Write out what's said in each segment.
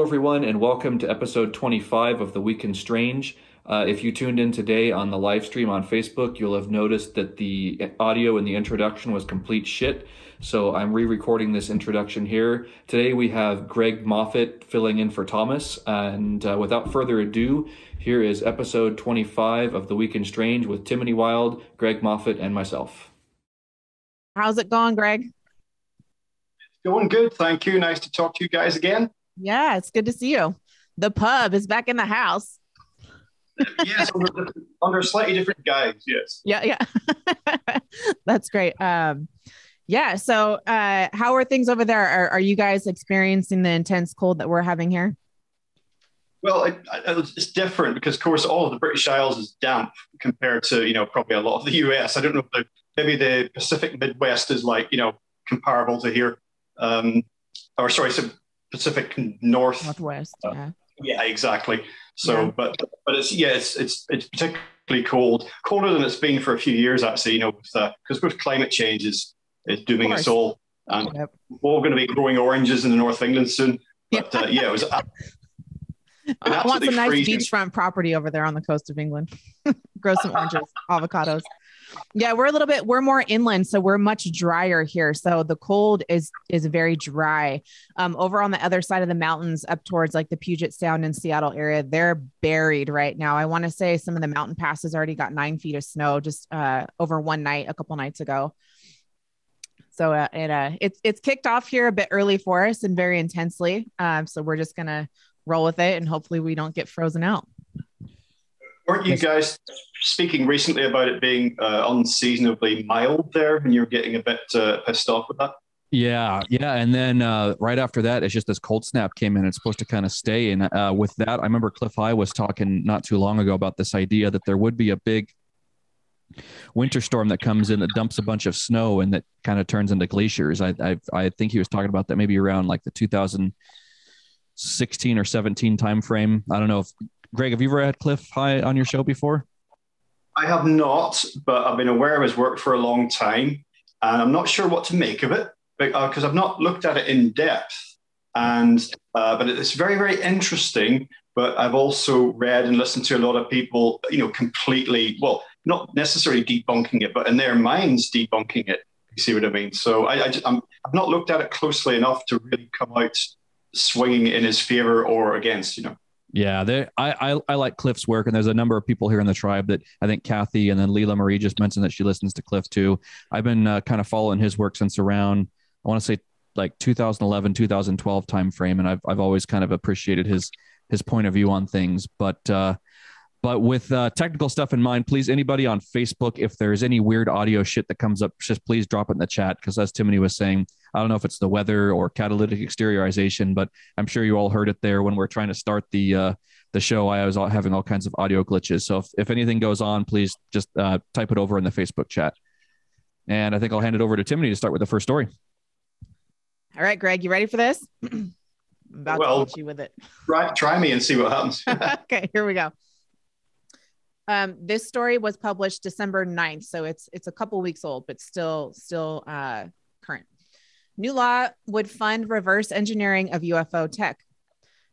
everyone, and welcome to episode 25 of The Week in Strange. If you tuned in today on the live stream on Facebook, you'll have noticed that the audio in the introduction was complete shit. So I'm re-recording this introduction here. Today we have Greg Moffat filling in for Thomas. And without further ado, here is episode 25 of The Week in Strange with Timothy Wild, Greg Moffat, and myself. How's it going, Greg? It's going good, thank you. Nice to talk to you guys again. Yeah, it's good to see you. The pub is back in the house. Yes, under slightly different guise, yes. Yeah. That's great. So how are things over there? Are you guys experiencing the intense cold that we're having here? Well, it's different because, of course, all of the British Isles is damp compared to, probably a lot of the US. I don't know if maybe the Pacific Midwest is comparable to here. Pacific Northwest. Yeah, exactly. So, yeah. but it's particularly cold, colder than it's been for a few years actually. Because with climate change is dooming us all, and we're all going to be growing oranges in the north of England soon. But it was. I want some nice beachfront property over there on the coast of England. Grow some oranges, avocados. Yeah, we're more inland, so we're much drier here. So the cold is very dry. Over on the other side of the mountains up towards like the Puget Sound and Seattle area, they're buried right now. I want to say some of the mountain passes already got 9 feet of snow just over one night, a couple nights ago. So it's kicked off here a bit early for us and very intensely. So we're just going to roll with it and hopefully we don't get frozen out. Weren't you guys speaking recently about it being unseasonably mild there and you're getting a bit pissed off with that? Yeah. And then right after that, it's just this cold snap came in. It's supposed to kind of stay. And with that, I remember Cliff High was talking not too long ago about this idea that there would be a big winter storm that comes in that dumps a bunch of snow and that kind of turns into glaciers. I think he was talking about that maybe around like the 2016 or 17 timeframe. I don't know if Greg, have you ever had Cliff High on your show before? I have not, but I've been aware of his work for a long time, and I'm not sure what to make of it because I've not looked at it in depth. And but it's very, very interesting. But I've also read and listened to a lot of people, completely, well, not necessarily debunking it, but in their minds debunking it. You see what I mean? So I've not looked at it closely enough to really come out swinging in his favor or against. Yeah, I like Cliff's work, and there's a number of people here in the tribe that I think Kathy and then Leela Marie just mentioned that she listens to Cliff too. I've been kind of following his work since around, I want to say like 2011, 2012 timeframe, and I've always kind of appreciated his point of view on things. But with technical stuff in mind, please, anybody on Facebook, if there's any weird audio shit that comes up, just please drop it in the chat. Because as Timothy was saying, I don't know if it's the weather or catalytic exteriorization, but I'm sure you all heard it there when we're trying to start the show. I was having all kinds of audio glitches. So if anything goes on, please just type it over in the Facebook chat. And I think I'll hand it over to Timothy to start with the first story. All right, Greg, you ready for this? I'm about to hit you with it. Try me and see what happens. Okay, here we go. This story was published December 9th, so it's a couple weeks old, but still current. New law would fund reverse engineering of UFO tech.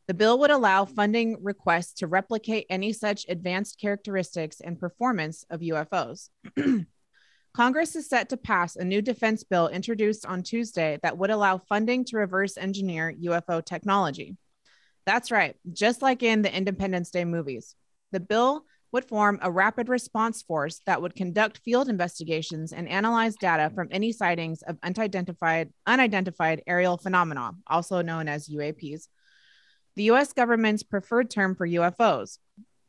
The bill would allow funding requests to replicate any such advanced characteristics and performance of UFOs. Congress is set to pass a new defense bill introduced on Tuesday that would allow funding to reverse engineer UFO technology. That's right, just like in the Independence Day movies. The bill would form a rapid response force that would conduct field investigations and analyze data from any sightings of unidentified aerial phenomena, also known as UAPs, the U.S. government's preferred term for UFOs.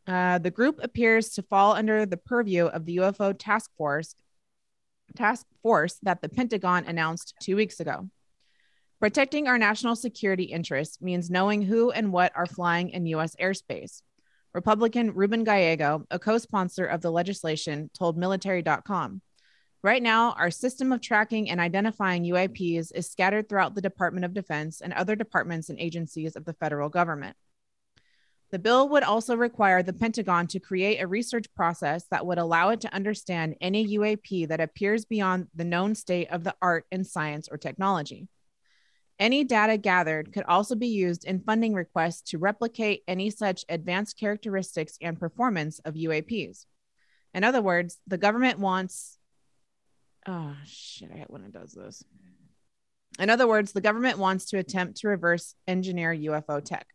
The group appears to fall under the purview of the UFO task force that the Pentagon announced 2 weeks ago. Protecting our national security interests means knowing who and what are flying in U.S. airspace. Republican Ruben Gallego, a co-sponsor of the legislation, told military.com, "Right now, our system of tracking and identifying UAPs is scattered throughout the Department of Defense and other departments and agencies of the federal government." The bill would also require the Pentagon to create a research process that would allow it to understand any UAP that appears beyond the known state of the art in science or technology. Any data gathered could also be used in funding requests to replicate any such advanced characteristics and performance of UAPs. In other words, the government wants, oh shit, I hate when it does this. In other words, the government wants to attempt to reverse engineer UFO tech.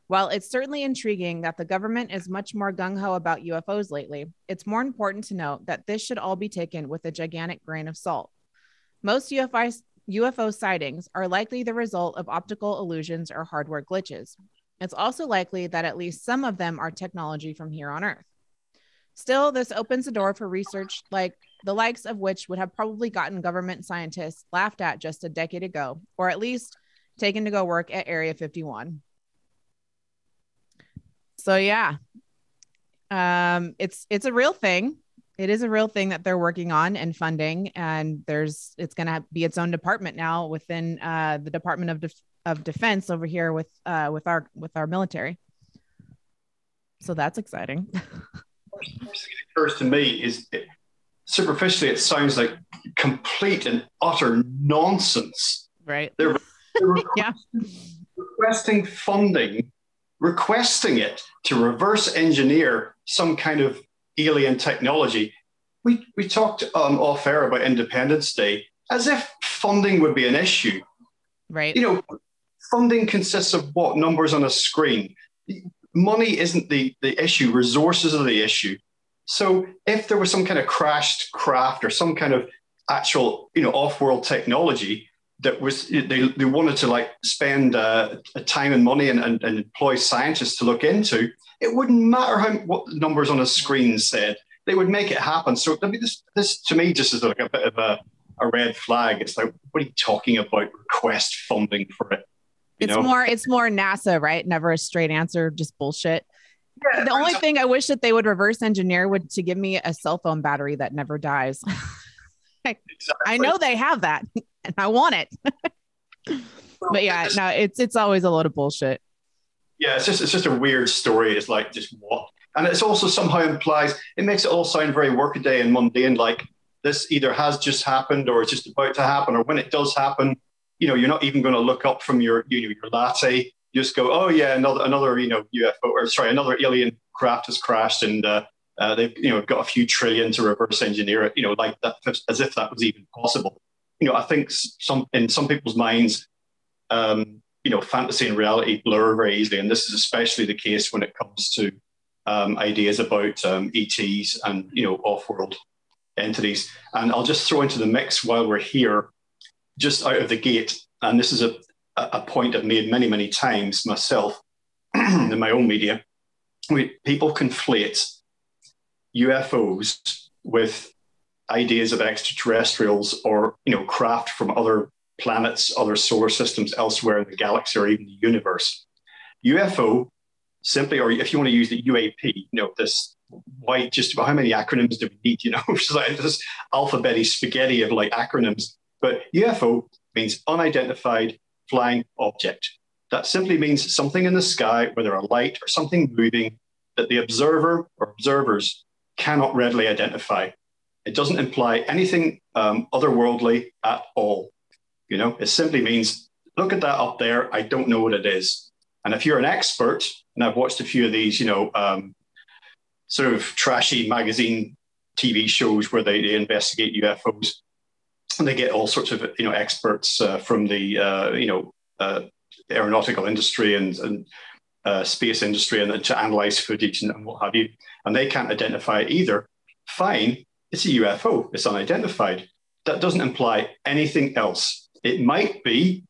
While it's certainly intriguing that the government is much more gung-ho about UFOs lately, it's more important to note that this should all be taken with a gigantic grain of salt. Most UFO sightings are likely the result of optical illusions or hardware glitches. It's also likely that at least some of them are technology from here on Earth. Still, this opens the door for research like the likes of which would have probably gotten government scientists laughed at just a decade ago, or at least taken to go work at Area 51. So yeah, it's a real thing. It is a real thing that they're working on and funding, and it's going to be its own department now within the Department of Defense over here with our military. So that's exciting. First thing that occurs to me is, superficially, it sounds like complete and utter nonsense. Right. They're Yeah. requesting funding, requesting it to reverse engineer some kind of alien technology. We talked off air about Independence Day as if funding would be an issue. Right. You know, funding consists of what? Numbers on a screen. Money isn't the issue. Resources are the issue. So if there was some kind of crashed craft or some kind of actual, off-world technology that was, they wanted to like spend time and money and employ scientists to look into, it wouldn't matter what the numbers on a screen said. They would make it happen. So I mean, this to me just is like a bit of a red flag. It's like, what are you talking about? Request funding for it. It's more NASA, right? Never a straight answer, just bullshit. Yeah, the only thing I wish that they would reverse engineer would to give me a cell phone battery that never dies. Exactly. I know they have that and I want it. But yeah, no, it's always a load of bullshit. Yeah, it's just a weird story. It's like, just what? And it's also somehow implies, it makes it all sound very workaday and mundane, like this either has just happened or it's just about to happen, or when it does happen, you're not even going to look up from your latte. You just go, oh yeah, another UFO, or sorry, another alien craft has crashed, and they've got a few trillion to reverse engineer it, like that, as if that was even possible. I think in some people's minds, fantasy and reality blur very easily, and this is especially the case when it comes to ideas about ETs and off-world entities. And I'll just throw into the mix while we're here, just out of the gate, and this is a point I've made many, many times myself in my own media. People conflate UFOs with ideas of extraterrestrials or craft from other planets, other solar systems elsewhere in the galaxy or even the universe. UFO simply, or if you want to use the UAP, this white, just about how many acronyms do we need, which is like this alphabety spaghetti of like acronyms. But UFO means unidentified flying object. That simply means something in the sky, whether a light or something moving, that the observer or observers cannot readily identify. It doesn't imply anything otherworldly at all. It simply means, look at that up there, I don't know what it is. And if you're an expert, and I've watched a few of these, sort of trashy magazine TV shows where they investigate UFOs, and they get all sorts of experts from the aeronautical industry and space industry, and to analyze footage and what have you, and they can't identify it either. Fine, it's a UFO, it's unidentified. That doesn't imply anything else. It might be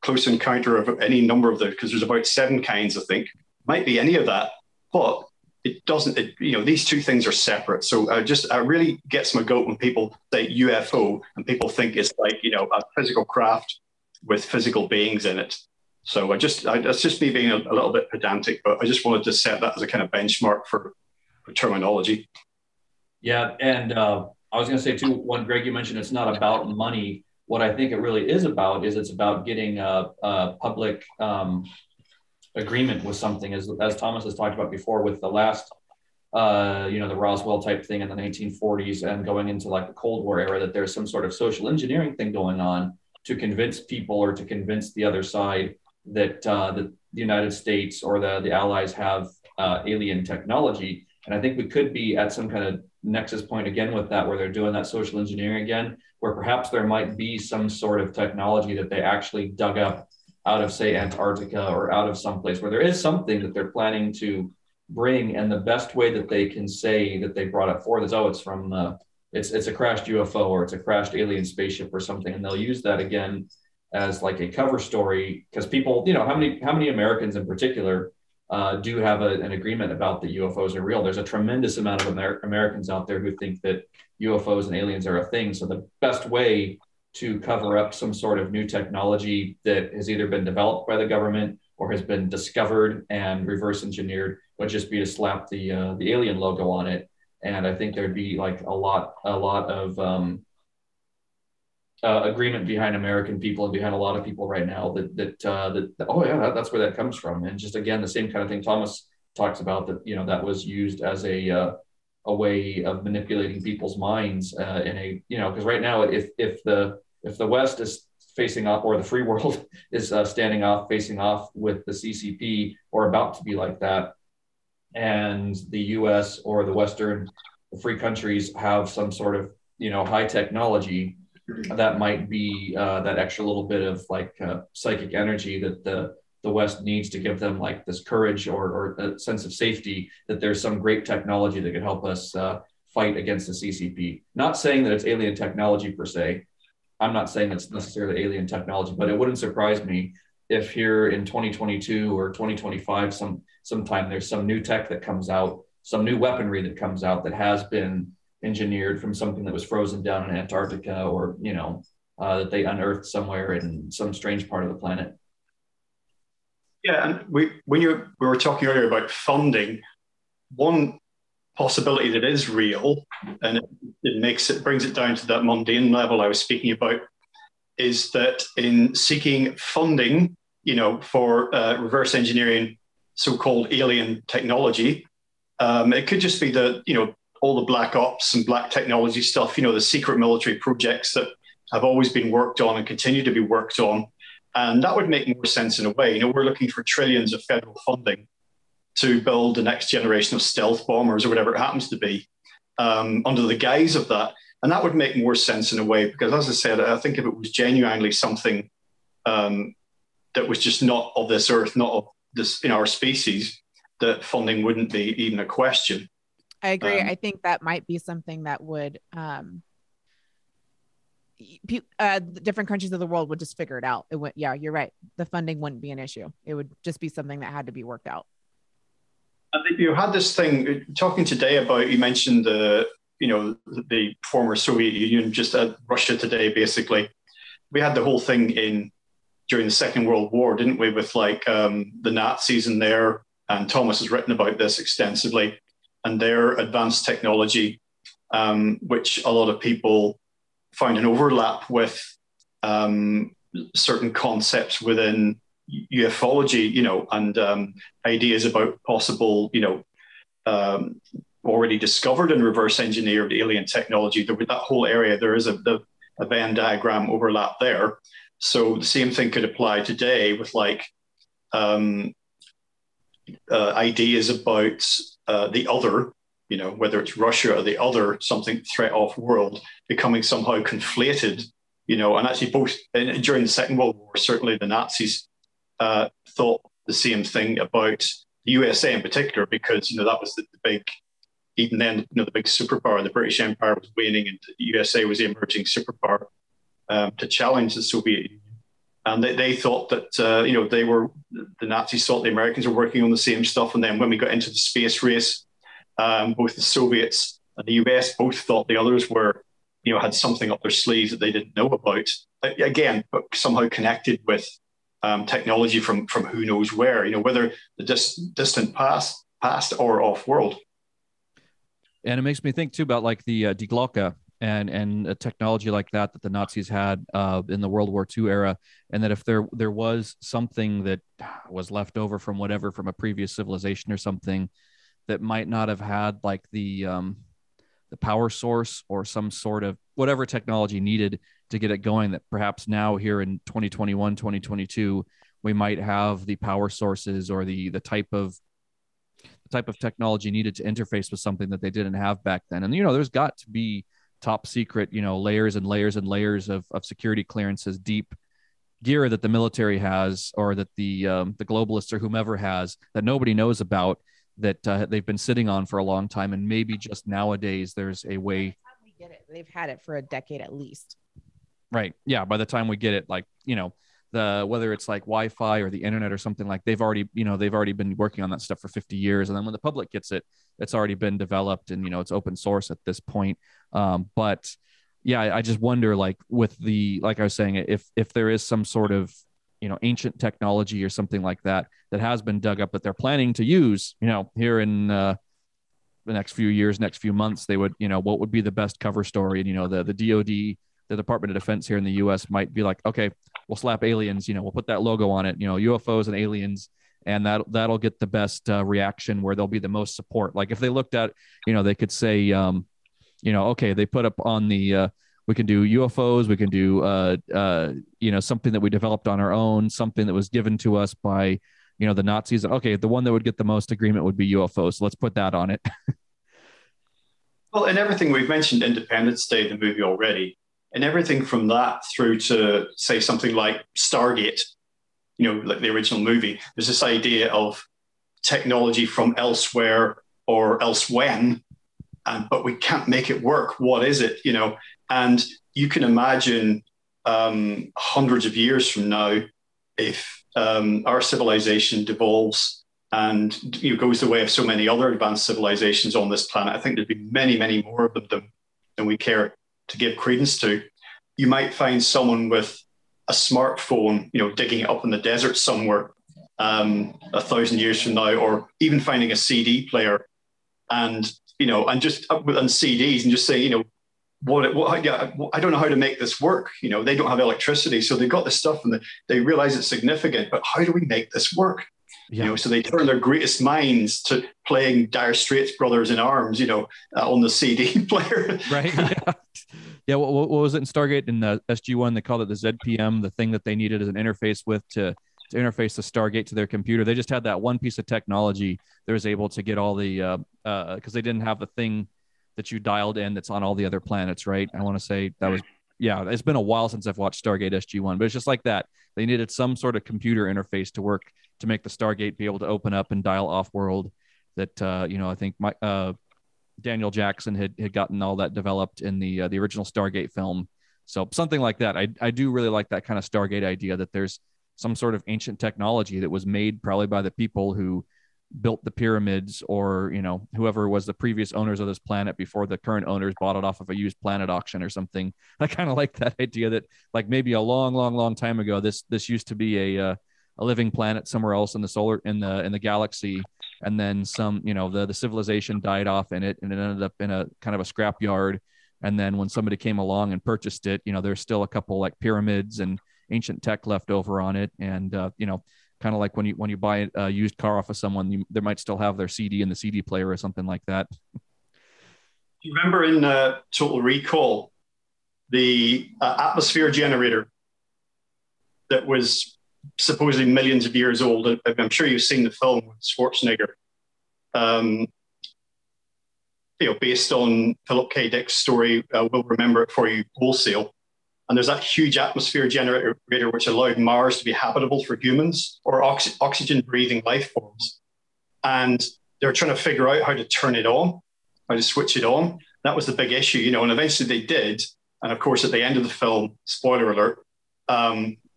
close encounter of any number of those, because there's about 7 kinds, I think. Might be any of that, but it doesn't. These two things are separate. So it really gets my goat when people say UFO and people think it's like a physical craft with physical beings in it. So that's just me being a little bit pedantic, but I just wanted to set that as a kind of benchmark for terminology. Yeah, and I was going to say too, when Greg, you mentioned it's not about money. What I think it really is about is it's about getting a public agreement with something, as Thomas has talked about before with the last, the Roswell type thing in the 1940s and going into like the Cold War era, that there's some sort of social engineering thing going on to convince people or to convince the other side that the United States or the Allies have alien technology. And I think we could be at some kind of nexus point again with that, where they're doing that social engineering again, where perhaps there might be some sort of technology that they actually dug up out of, say, Antarctica or out of someplace where there is something that they're planning to bring. And the best way that they can say that they brought it forward is, oh, it's from, it's a crashed UFO or it's a crashed alien spaceship or something. And they'll use that again as like a cover story, because people, you know, how many Americans in particular do have an agreement about that UFOs are real. There's a tremendous amount of Americans out there who think that UFOs and aliens are a thing. So the best way to cover up some sort of new technology that has either been developed by the government or has been discovered and reverse engineered would just be to slap the alien logo on it. And I think there'd be like a lot of agreement behind American people and behind a lot of people right now that oh yeah, that's where that comes from. And just again, the same kind of thing Thomas talks about, that, you know, that was used as a way of manipulating people's minds in a, you know, because right now if the West is facing off, or the free world is facing off with the CCP, or about to be like that, and the US or the free countries have some sort of, you know, high technology, that might be that extra little bit of like psychic energy that the West needs to give them, like this courage or a sense of safety, that there's some great technology that could help us fight against the CCP. Not saying that it's alien technology per se. I'm not saying it's necessarily alien technology, but it wouldn't surprise me if here in 2022 or 2025, sometime there's some new tech that comes out, some new weaponry that comes out that has been engineered from something that was frozen down in Antarctica, or, you know, that they unearthed somewhere in some strange part of the planet. Yeah, and we were talking earlier about funding. One possibility that is real, and it brings it down to that mundane level I was speaking about, is that in seeking funding, you know, for reverse engineering so-called alien technology, it could just be the, you know, all the black ops and black technology stuff, you know, the secret military projects that have always been worked on and continue to be worked on. And that would make more sense in a way. You know, we're looking for trillions of federal funding to build the next generation of stealth bombers or whatever it happens to be, under the guise of that. And that would make more sense in a way, because as I said, I think if it was genuinely something that was just not of this earth, not of this in our species, that funding wouldn't be even a question. I agree. I think that might be something that would, different countries of the world would just figure it out. Yeah, you're right. The funding wouldn't be an issue. It would just be something that had to be worked out. I think you had this thing talking today about, you mentioned the former Soviet Union, just Russia today, basically. We had the whole thing during the Second World War, didn't we, with like the Nazis in there, and Thomas has written about this extensively, and their advanced technology, which a lot of people find an overlap with certain concepts within ufology, you know, and ideas about possible, you know, already discovered and reverse engineered alien technology. That whole area, there is a Venn diagram overlap there. So the same thing could apply today with like ideas about the other, you know, whether it's Russia or the other, something threat off world, becoming somehow conflated, you know, and actually both during the Second World War, certainly the Nazis thought the same thing about the USA in particular, because, you know, that was the big, even then, you know, the big superpower. The British Empire was waning and the USA was the emerging superpower to challenge the Soviet Union. And they thought that, you know, the Nazis thought the Americans were working on the same stuff. And then when we got into the space race, both the Soviets and the US both thought the others were, you know, had something up their sleeves that they didn't know about. Again, but somehow connected with technology from who knows where, you know, whether the distant past or off world. And it makes me think too about like the Die Glocke and a technology like that the Nazis had in the World War II era, and that if there was something that was left over from a previous civilization or something that might not have had like the power source or some sort of whatever technology needed to get it going, that perhaps now here in 2021, 2022, we might have the power sources or the type of technology needed to interface with something that they didn't have back then. And, there's got to be top secret, layers and layers and layers of security clearances, deep gear that the military has, or that the globalists or whomever has, that nobody knows about, that they've been sitting on for a long time. And maybe just nowadays there's a way. We get it. They've had it for a decade at least. Right. Yeah. By the time we get it, like, whether it's like Wi-Fi or the internet or something, like they've already been working on that stuff for 50 years. And then when the public gets it, it's already been developed, and, it's open source at this point. But yeah, I just wonder, like like I was saying, if there is some sort of, ancient technology or something like that has been dug up that they're planning to use, here in the next few years, next few months, they would, what would be the best cover story? And, the DOD, the Department of Defense here in the US might be like, okay, we'll slap aliens, we'll put that logo on it, UFOs and aliens, and that'll get the best reaction, where there'll be the most support. Like if they looked at, they could say, okay, they put up on the, we can do UFOs, we can do, something that we developed on our own, something that was given to us by, the Nazis. Okay, the one that would get the most agreement would be UFOs. So let's put that on it. Well, and everything we've mentioned, Independence Day, the movie already, and everything from that through to, say, something like Stargate, like the original movie, there's this idea of technology from elsewhere or elsewhen, but we can't make it work. What is it? And you can imagine hundreds of years from now, if our civilization devolves and goes the way of so many other advanced civilizations on this planet, I think there'd be many, many more of them than we care to give credence to. You might find someone with a smartphone, digging it up in the desert somewhere 1,000 years from now, or even finding a CD player and just on CDs and just say, I don't know how to make this work. They don't have electricity, so they've got this stuff and they realize it's significant, but how do we make this work? Yeah. So they turn their greatest minds to playing Dire Straits Brothers in Arms, on the CD player. Right. Yeah. Yeah. What was it in Stargate in the SG-1? They called it the ZPM, the thing that they needed as an interface to interface the Stargate to their computer. They just had that one piece of technology that was able to get all the, because they didn't have the thing that you dialed in that's on all the other planets, right? I want to say that was, yeah, it's been a while since I've watched Stargate SG-1, but it's just like that. They needed some sort of computer interface to work to make the Stargate be able to open up and dial off-world. That I think Daniel Jackson had gotten all that developed in the original Stargate film. So something like that. I do really like that kind of Stargate idea, that there's some sort of ancient technology that was made probably by the people who built the pyramids, or whoever was the previous owners of this planet before the current owners bought it off of a used planet auction or something. I kind of like that idea that, like, maybe a long time ago, this used to be a living planet somewhere else in the galaxy, and then some the civilization died off in it, and it ended up in a kind of a scrap yard. And then when somebody came along and purchased it, there's still a couple like pyramids and ancient tech left over on it. And kind of like when you buy a used car off of someone, they might still have their CD in the CD player or something like that. Do you remember in Total Recall, the atmosphere generator that was supposedly millions of years old? I'm sure you've seen the film with Schwarzenegger, based on Philip K. Dick's story, We'll Remember It For You Wholesale. And there's that huge atmosphere generator which allowed Mars to be habitable for humans or oxygen-breathing life forms. And they're trying to figure out how to turn it on, how to switch it on. That was the big issue, and eventually they did. And of course, at the end of the film, spoiler alert,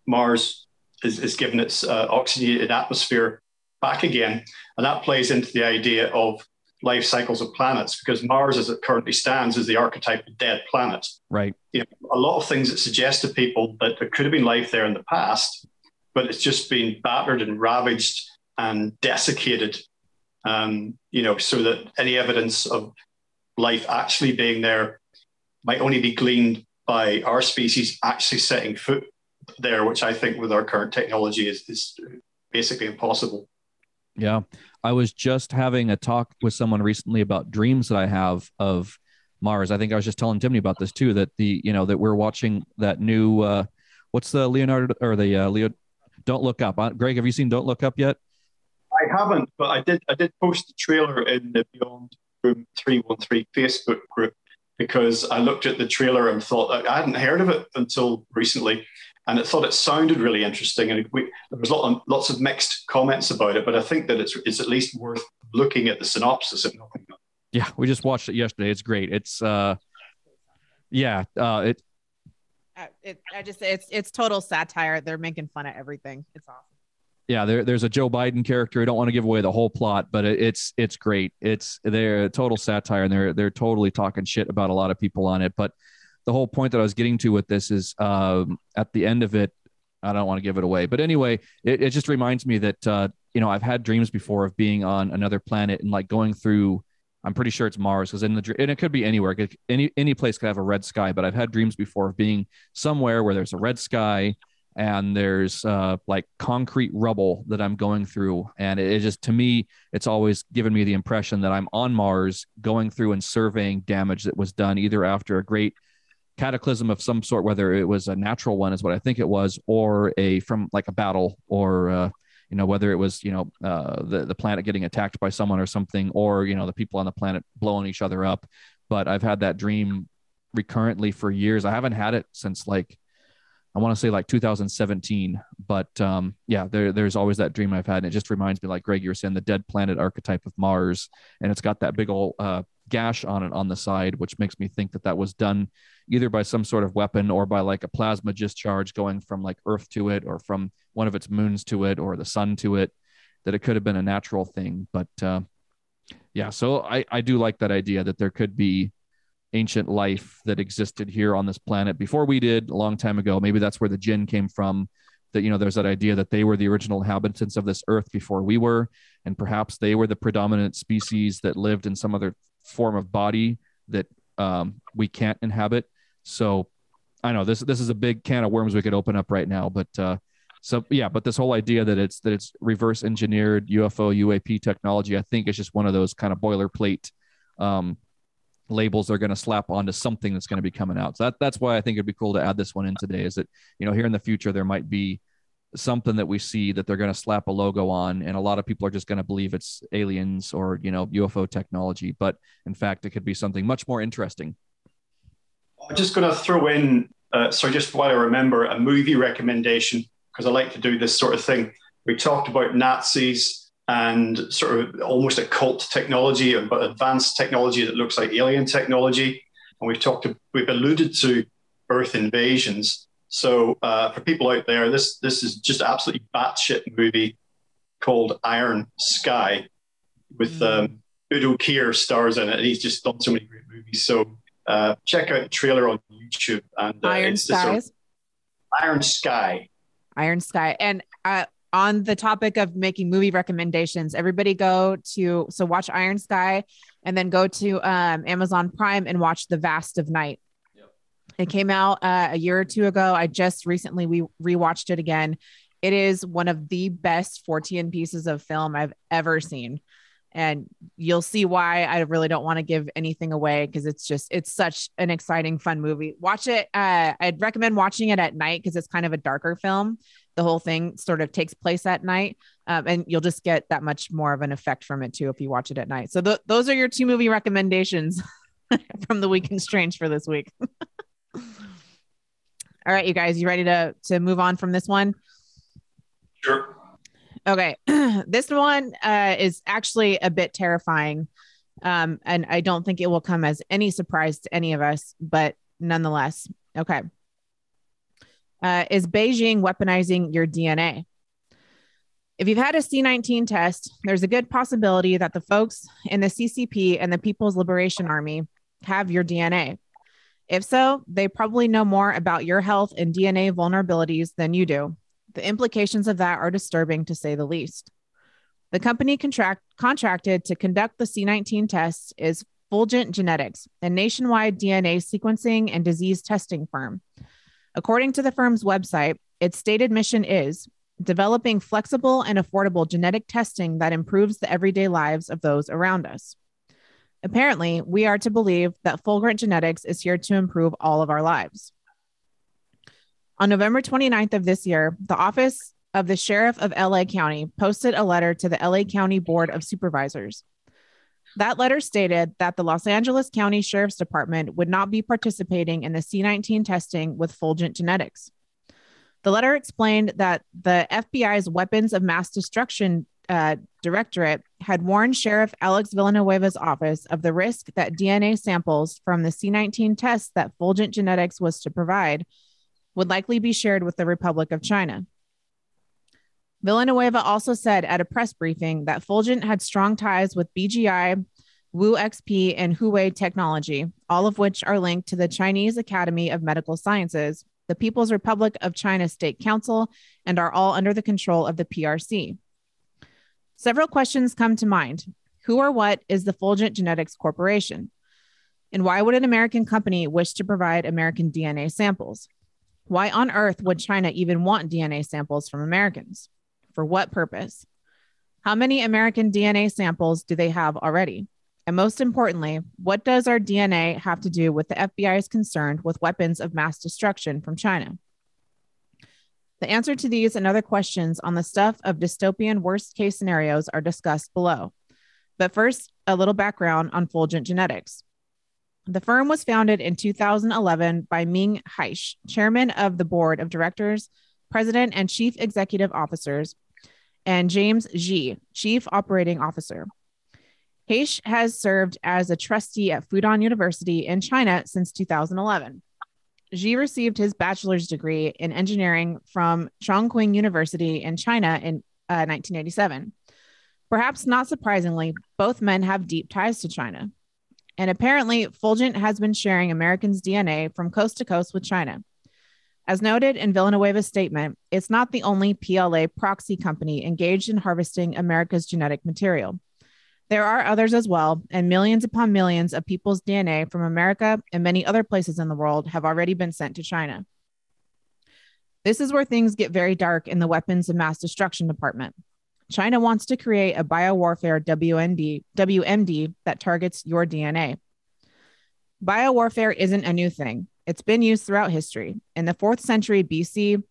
Mars is given its oxygenated atmosphere back again. And that plays into the idea of life cycles of planets, because Mars, as it currently stands, is the archetype of dead planet. Right. A lot of things that suggest to people that there could have been life there in the past, but it's just been battered and ravaged and desiccated, so that any evidence of life actually being there might only be gleaned by our species actually setting foot there, which I think with our current technology is basically impossible. Yeah. I was just having a talk with someone recently about dreams that I have of Mars. I think I was just telling Timmy about this too, that that we're watching that new, what's the Leonardo or the Leo, Don't Look Up. Greg, have you seen Don't Look Up yet? I haven't, but I did post the trailer in the Beyond Room 313 Facebook group because I looked at the trailer and thought that I hadn't heard of it until recently, and I thought it sounded really interesting. And there was lots of mixed comments about it, but I think that it's at least worth looking at the synopsis if nothing else. Yeah, we just watched it yesterday. It's great. It's it's total satire. They're making fun of everything. It's awesome. Yeah, there's a Joe Biden character. I don't want to give away the whole plot, but it's great. They're total satire, and they're totally talking shit about a lot of people on it. But the whole point that I was getting to with this is at the end of it, I don't want to give it away. But anyway, it just reminds me that I've had dreams before of being on another planet and like going through. I'm pretty sure it's Mars because and it could be anywhere. Any place could have a red sky. But I've had dreams before of being somewhere where there's a red sky and there's like concrete rubble that I'm going through. And it just, to me, it's always given me the impression that I'm on Mars going through and surveying damage that was done either after a great cataclysm of some sort, whether it was a natural one is what I think it was, or from like a battle, or whether it was the planet getting attacked by someone or something, or the people on the planet blowing each other up. But I've had that dream recurrently for years. I haven't had it since I want to say 2017, but there's always that dream I've had. And it just reminds me, like Greg, you were saying, the dead planet archetype of Mars, and it's got that big old gash on it on the side, which makes me think that was done either by some sort of weapon or by like a plasma discharge going from like Earth to it, or from one of its moons to it, or the sun to it, that it could have been a natural thing. But so I do like that idea that there could be ancient life that existed here on this planet before we did, a long time ago. Maybe that's where the jinn came from, that there's that idea that they were the original inhabitants of this earth before we were, and perhaps they were the predominant species that lived in some other form of body that we can't inhabit. So I know this is a big can of worms we could open up right now, but but this whole idea that it's reverse engineered UFO UAP technology, I think is just one of those kind of boilerplate labels they're going to slap onto something that's going to be coming out. So that's why I think it'd be cool to add this one in today, is that here in the future there might be something that we see that they're going to slap a logo on, and a lot of people are just going to believe it's aliens or UFO technology, but in fact it could be something much more interesting. I'm just going to throw in just while I remember, a movie recommendation, because I like to do this sort of thing. We talked about Nazis and sort of almost a cult technology, but advanced technology that looks like alien technology. And we've alluded to Earth invasions. So for people out there, this is just absolutely batshit movie called Iron Sky with Udo Kier stars in it. And he's just done so many great movies. So check out the trailer on YouTube. And Iron Sky. Iron Sky. And on the topic of making movie recommendations, everybody watch Iron Sky, and then go to Amazon Prime and watch The Vast of Night. Yep. It came out a year or two ago. I just recently rewatched it again. It is one of the best Fortean pieces of film I've ever seen. And you'll see why I really don't want to give anything away, because it's such an exciting, fun movie. Watch it. I'd recommend watching it at night because it's kind of a darker film. The whole thing sort of takes place at night, and you'll just get that much more of an effect from it too if you watch it at night. So those are your 2 movie recommendations from the Week in Strange for this week. All right, you guys, you ready to move on from this one? Sure. Okay. This one is actually a bit terrifying. And I don't think it will come as any surprise to any of us, but nonetheless. Okay. Is Beijing weaponizing your DNA? If you've had a C-19 test, there's a good possibility that the folks in the CCP and the People's Liberation Army have your DNA. If so, they probably know more about your health and DNA vulnerabilities than you do. The implications of that are disturbing, to say the least. The company contracted to conduct the C-19 tests is Fulgent Genetics, a nationwide DNA sequencing and disease testing firm. According to the firm's website, its stated mission is developing flexible and affordable genetic testing that improves the everyday lives of those around us. Apparently, we are to believe that fulgurant genetics is here to improve all of our lives. On November 29th of this year, the Office of the Sheriff of LA County posted a letter to the LA County Board of Supervisors. That letter stated that the Los Angeles County Sheriff's Department would not be participating in the C19 testing with fulgurant genetics. The letter explained that the FBI's Weapons of Mass Destruction Directorate had warned Sheriff Alex Villanueva's office of the risk that DNA samples from the C19 tests that fulgurant genetics was to provide would likely be shared with the Republic of China. Villanueva also said at a press briefing that fulgurant had strong ties with BGI, WuXP, and Huawei Technology, all of which are linked to the Chinese Academy of Medical Sciences, the People's Republic of China State Council, and are all under the control of the PRC. Several questions come to mind. Who or what is the Fulgurant Genetics Corporation? And why would an American company wish to provide American DNA samples? Why on earth would China even want DNA samples from Americans? For what purpose? How many American DNA samples do they have already? And most importantly, what does our DNA have to do with the FBI's concern with weapons of mass destruction from China? The answer to these and other questions on the stuff of dystopian worst case scenarios are discussed below. But first, a little background on Fulgurant Genetics. The firm was founded in 2011 by Ming Haish, chairman of the board of directors, president and chief executive officers, and James Xi, chief operating officer. Haish has served as a trustee at Fudan University in China since 2011. Xi received his bachelor's degree in engineering from Chongqing University in China in 1987. Perhaps not surprisingly, both men have deep ties to China. And apparently, Fulgurant has been sharing Americans' DNA from coast to coast with China. As noted in Villanueva's statement, it's not the only PLA proxy company engaged in harvesting America's genetic material. There are others as well, and millions upon millions of people's DNA from America and many other places in the world have already been sent to China. This is where things get very dark in the Weapons of Mass Destruction Department. China wants to create a biowarfare WMD that targets your DNA. Biowarfare isn't a new thing. It's been used throughout history. In the 4th century BC,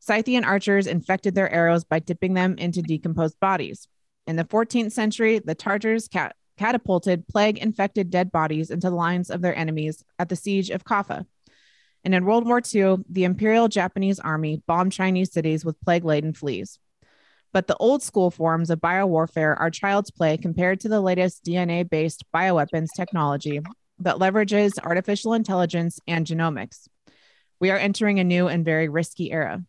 Scythian archers infected their arrows by dipping them into decomposed bodies. In the 14th century, the Tartars catapulted plague-infected dead bodies into the lines of their enemies at the siege of Kaffa. And in World War II, the Imperial Japanese Army bombed Chinese cities with plague-laden fleas. But the old school forms of biowarfare are child's play compared to the latest DNA-based bioweapons technology that leverages artificial intelligence and genomics. We are entering a new and very risky era.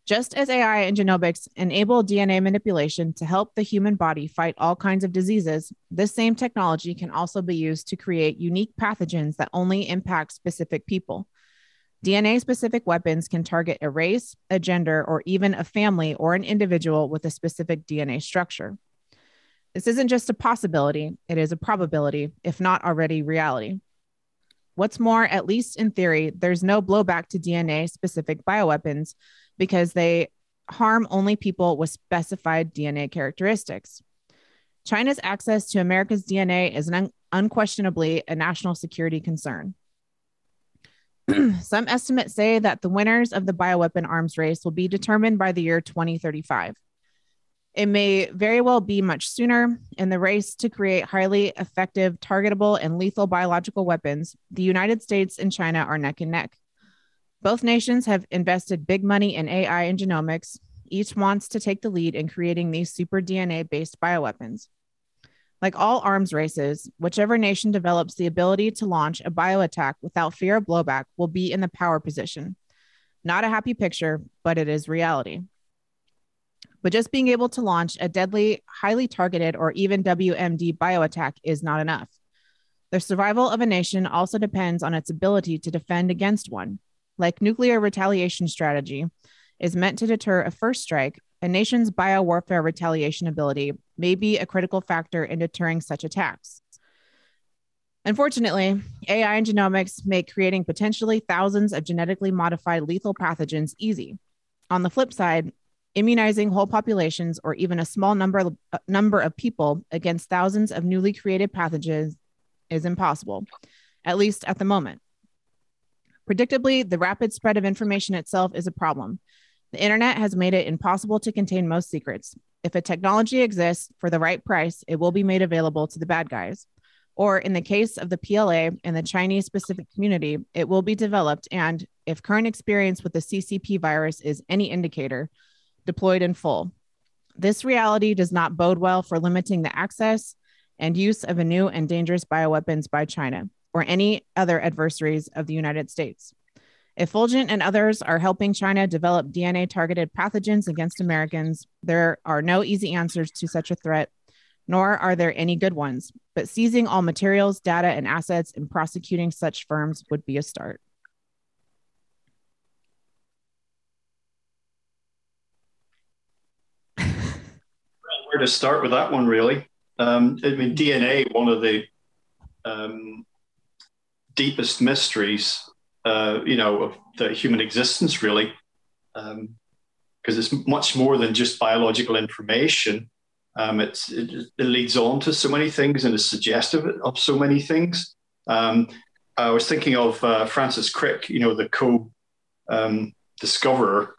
Just as AI and genomics enable DNA manipulation to help the human body fight all kinds of diseases, this same technology can also be used to create unique pathogens that only impact specific people. DNA-specific weapons can target a race, a gender, or even a family or an individual with a specific DNA structure. This isn't just a possibility, it is a probability, if not already reality. What's more, at least in theory, there's no blowback to DNA-specific bioweapons because they harm only people with specified DNA characteristics. China's access to America's DNA is unquestionably a national security concern. Some estimates say that the winners of the bioweapon arms race will be determined by the year 2035. It may very well be much sooner. In the race to create highly effective, targetable, and lethal biological weapons, the United States and China are neck and neck. Both nations have invested big money in AI and genomics. Each wants to take the lead in creating these super DNA-based bioweapons. Like all arms races, whichever nation develops the ability to launch a bioattack without fear of blowback will be in the power position. Not a happy picture, but it is reality. But just being able to launch a deadly, highly targeted, or even WMD bioattack is not enough. The survival of a nation also depends on its ability to defend against one. Like nuclear retaliation strategy is meant to deter a first strike, a nation's biowarfare retaliation ability may be a critical factor in deterring such attacks. Unfortunately, AI and genomics make creating potentially thousands of genetically modified lethal pathogens easy. On the flip side, Immunizing whole populations or even a small number of people against thousands of newly created pathogens is impossible, at least at the moment. Predictably, the rapid spread of information itself is a problem. The internet has made it impossible to contain most secrets. If a technology exists for the right price, it will be made available to the bad guys. Or in the case of the PLA and the Chinese specific community, it will be developed and, if current experience with the CCP virus is any indicator, deployed in full. This reality does not bode well for limiting the access and use of a new and dangerous bioweapons by China or any other adversaries of the United States. If Fulgent and others are helping China develop DNA-targeted pathogens against Americans, there are no easy answers to such a threat, nor are there any good ones. But seizing all materials, data, and assets and prosecuting such firms would be a start. Where to start with that one, really? I mean, DNA, one of the deepest mysteries, of the human existence, really, because it's much more than just biological information. It leads on to so many things and is suggestive of so many things. I was thinking of Francis Crick, the co-discoverer,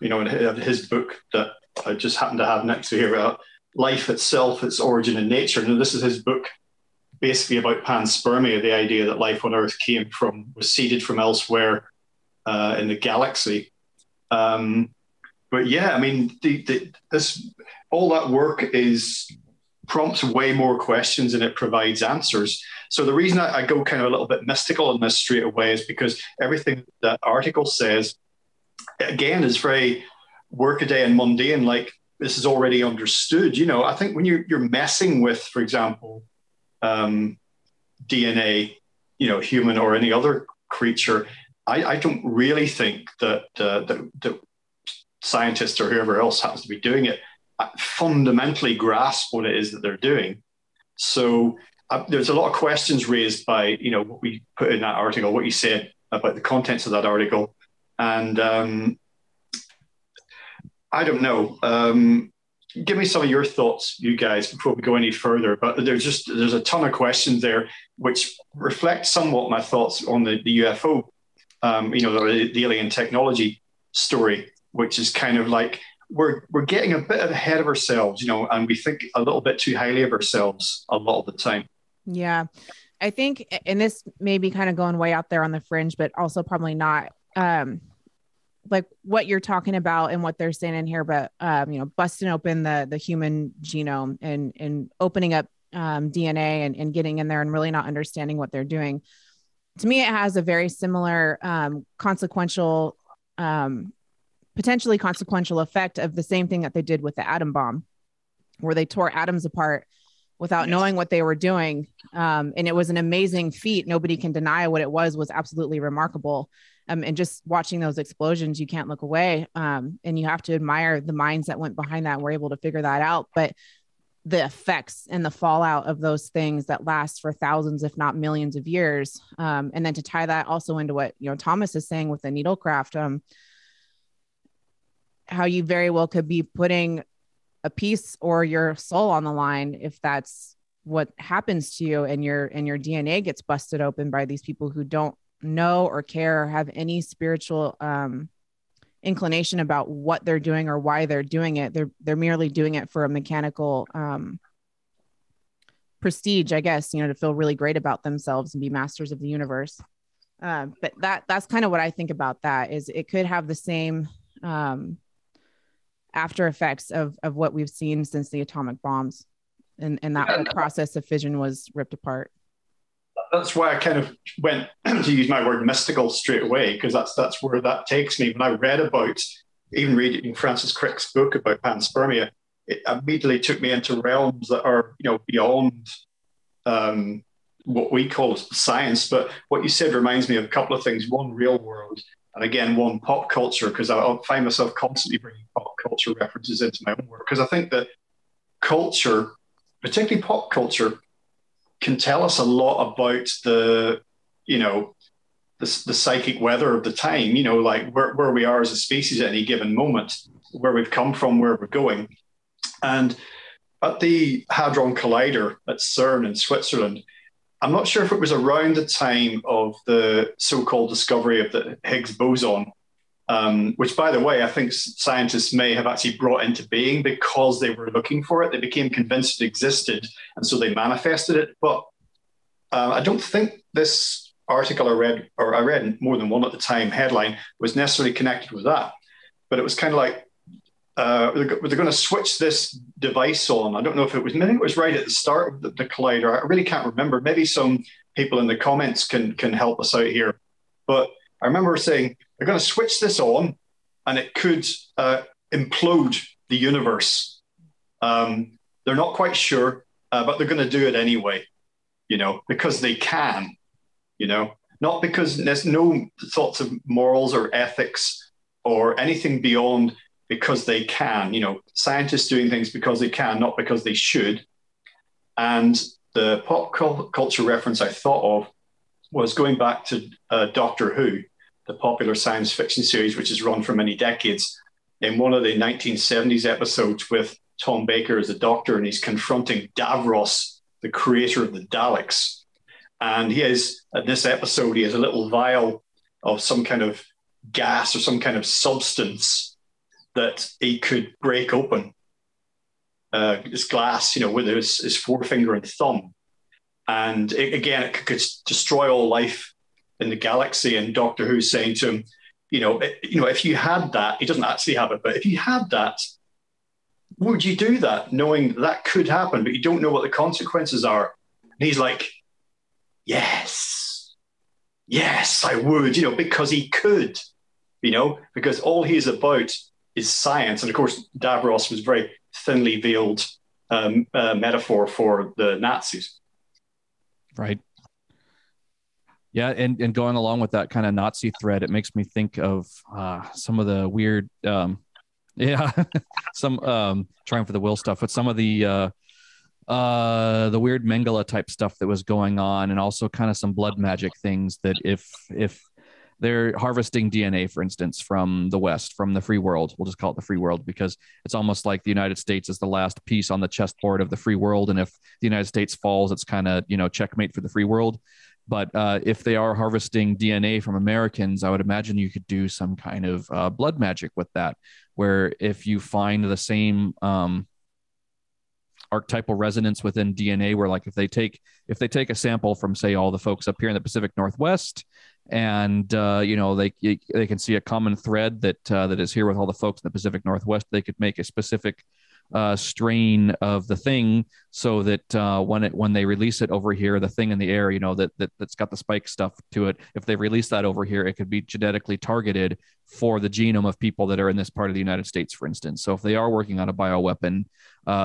in his book that I just happen to have next to here about life itself, its origin and nature. And this is his book basically about panspermia, the idea that life on Earth was seeded from elsewhere in the galaxy. But yeah, I mean, all that work prompts way more questions than it provides answers. So the reason I go kind of a little bit mystical in this straight away is because everything that article says, again, is very workaday and mundane, like this is already understood. I think when you're messing with, for example, DNA, human or any other creature, I don't really think that scientists or whoever else happens to be doing it fundamentally grasp what it is that they're doing. So there's a lot of questions raised by, what we put in that article, what you said about the contents of that article. And I don't know. Give me some of your thoughts, you guys, before we go any further. But there's a ton of questions there which reflect somewhat my thoughts on the UFO, the alien technology story, which is kind of like we're getting a bit ahead of ourselves, and we think a little bit too highly of ourselves a lot of the time. Yeah, I think, and this may be kind of going way out there on the fringe, but also probably not like what you're talking about and what they're saying in here, but busting open the human genome and opening up DNA and getting in there and really not understanding what they're doing. To me, it has a very similar potentially consequential effect of the same thing that they did with the atom bomb, where they tore atoms apart without knowing what they were doing. And it was an amazing feat. Nobody can deny what it was absolutely remarkable. And just watching those explosions, you can't look away. And you have to admire the minds that went behind that and were able to figure that out. But the effects and the fallout of those things that last for thousands, if not millions of years. And then to tie that also into what, Thomas is saying with the needlecraft, how you very well could be putting a piece or your soul on the line if that's what happens to you, and your DNA gets busted open by these people who don't know or care or have any spiritual inclination about what they're doing or why they're doing it. They're merely doing it for a mechanical prestige, I guess, to feel really great about themselves and be masters of the universe. But that's kind of what I think about that, is it could have the same after effects of what we've seen since the atomic bombs and that whole process of fission was ripped apart. That's why I kind of went to use my word mystical straight away, because that's where that takes me. When I read about, even reading Francis Crick's book about panspermia, it immediately took me into realms that are, beyond what we call science. But what you said reminds me of a couple of things. One, real world, and again, one, pop culture, because I find myself constantly bringing pop culture references into my own work, because I think that culture, particularly pop culture, can tell us a lot about the the psychic weather of the time, you know, like where we are as a species at any given moment, where we've come from, where we're going. And at the Hadron Collider at CERN in Switzerland, I'm not sure if it was around the time of the so-called discovery of the Higgs boson, which, by the way, I think scientists may have actually brought into being because they were looking for it. They became convinced it existed, and so they manifested it. But I don't think this article I read more than one at the time, headline, was necessarily connected with that. But it was kind of like, they're going to switch this device on. I don't know if it was, maybe it was right at the start of the collider. I really can't remember. Maybe some people in the comments can help us out here. But I remember saying, they're going to switch this on and it could implode the universe. They're not quite sure, but they're going to do it anyway, you know, because they can. You know, not because there's no thoughts of morals or ethics or anything beyond, because they can, you know, scientists doing things because they can, not because they should. And the pop culture reference I thought of was going back to Doctor Who, the popular science fiction series, which has run for many decades. In one of the 1970s episodes with Tom Baker as a doctor, and he's confronting Davros, the creator of the Daleks. And he has, at this episode, he has a little vial of some kind of gas or some kind of substance that he could break open, this glass, you know, with his forefinger and thumb. And it could destroy all life in the galaxy. And Doctor Who's saying to him, you know, if you had that, he doesn't actually have it, but if you had that, would you do that, knowing that could happen, but you don't know what the consequences are? And he's like, yes, I would, you know, because he could, you know, because all he's about is science. And of course, Davros was very thinly veiled metaphor for the Nazis. Right. Yeah. And going along with that kind of Nazi thread, it makes me think of some of the weird, some trying for the will stuff, but some of the weird Mengele type stuff that was going on, and also kind of some blood magic things that if they're harvesting DNA, for instance, from the West, from the free world, we'll just call it the free world, because it's almost like the United States is the last piece on the chessboard of the free world. And if the United States falls, it's kind of, you know, checkmate for the free world. But if they are harvesting DNA from Americans, I would imagine you could do some kind of blood magic with that, where if you find the same archetypal resonance within DNA, where like if they take a sample from, say, all the folks up here in the Pacific Northwest, and you know, they can see a common thread that is here with all the folks in the Pacific Northwest, they could make a specific strain of the thing, so that when they release it over here, the thing in the air, you know, that's got the spike stuff to it, if they release that over here, it could be genetically targeted for the genome of people that are in this part of the United States, for instance. So if they are working on a bioweapon,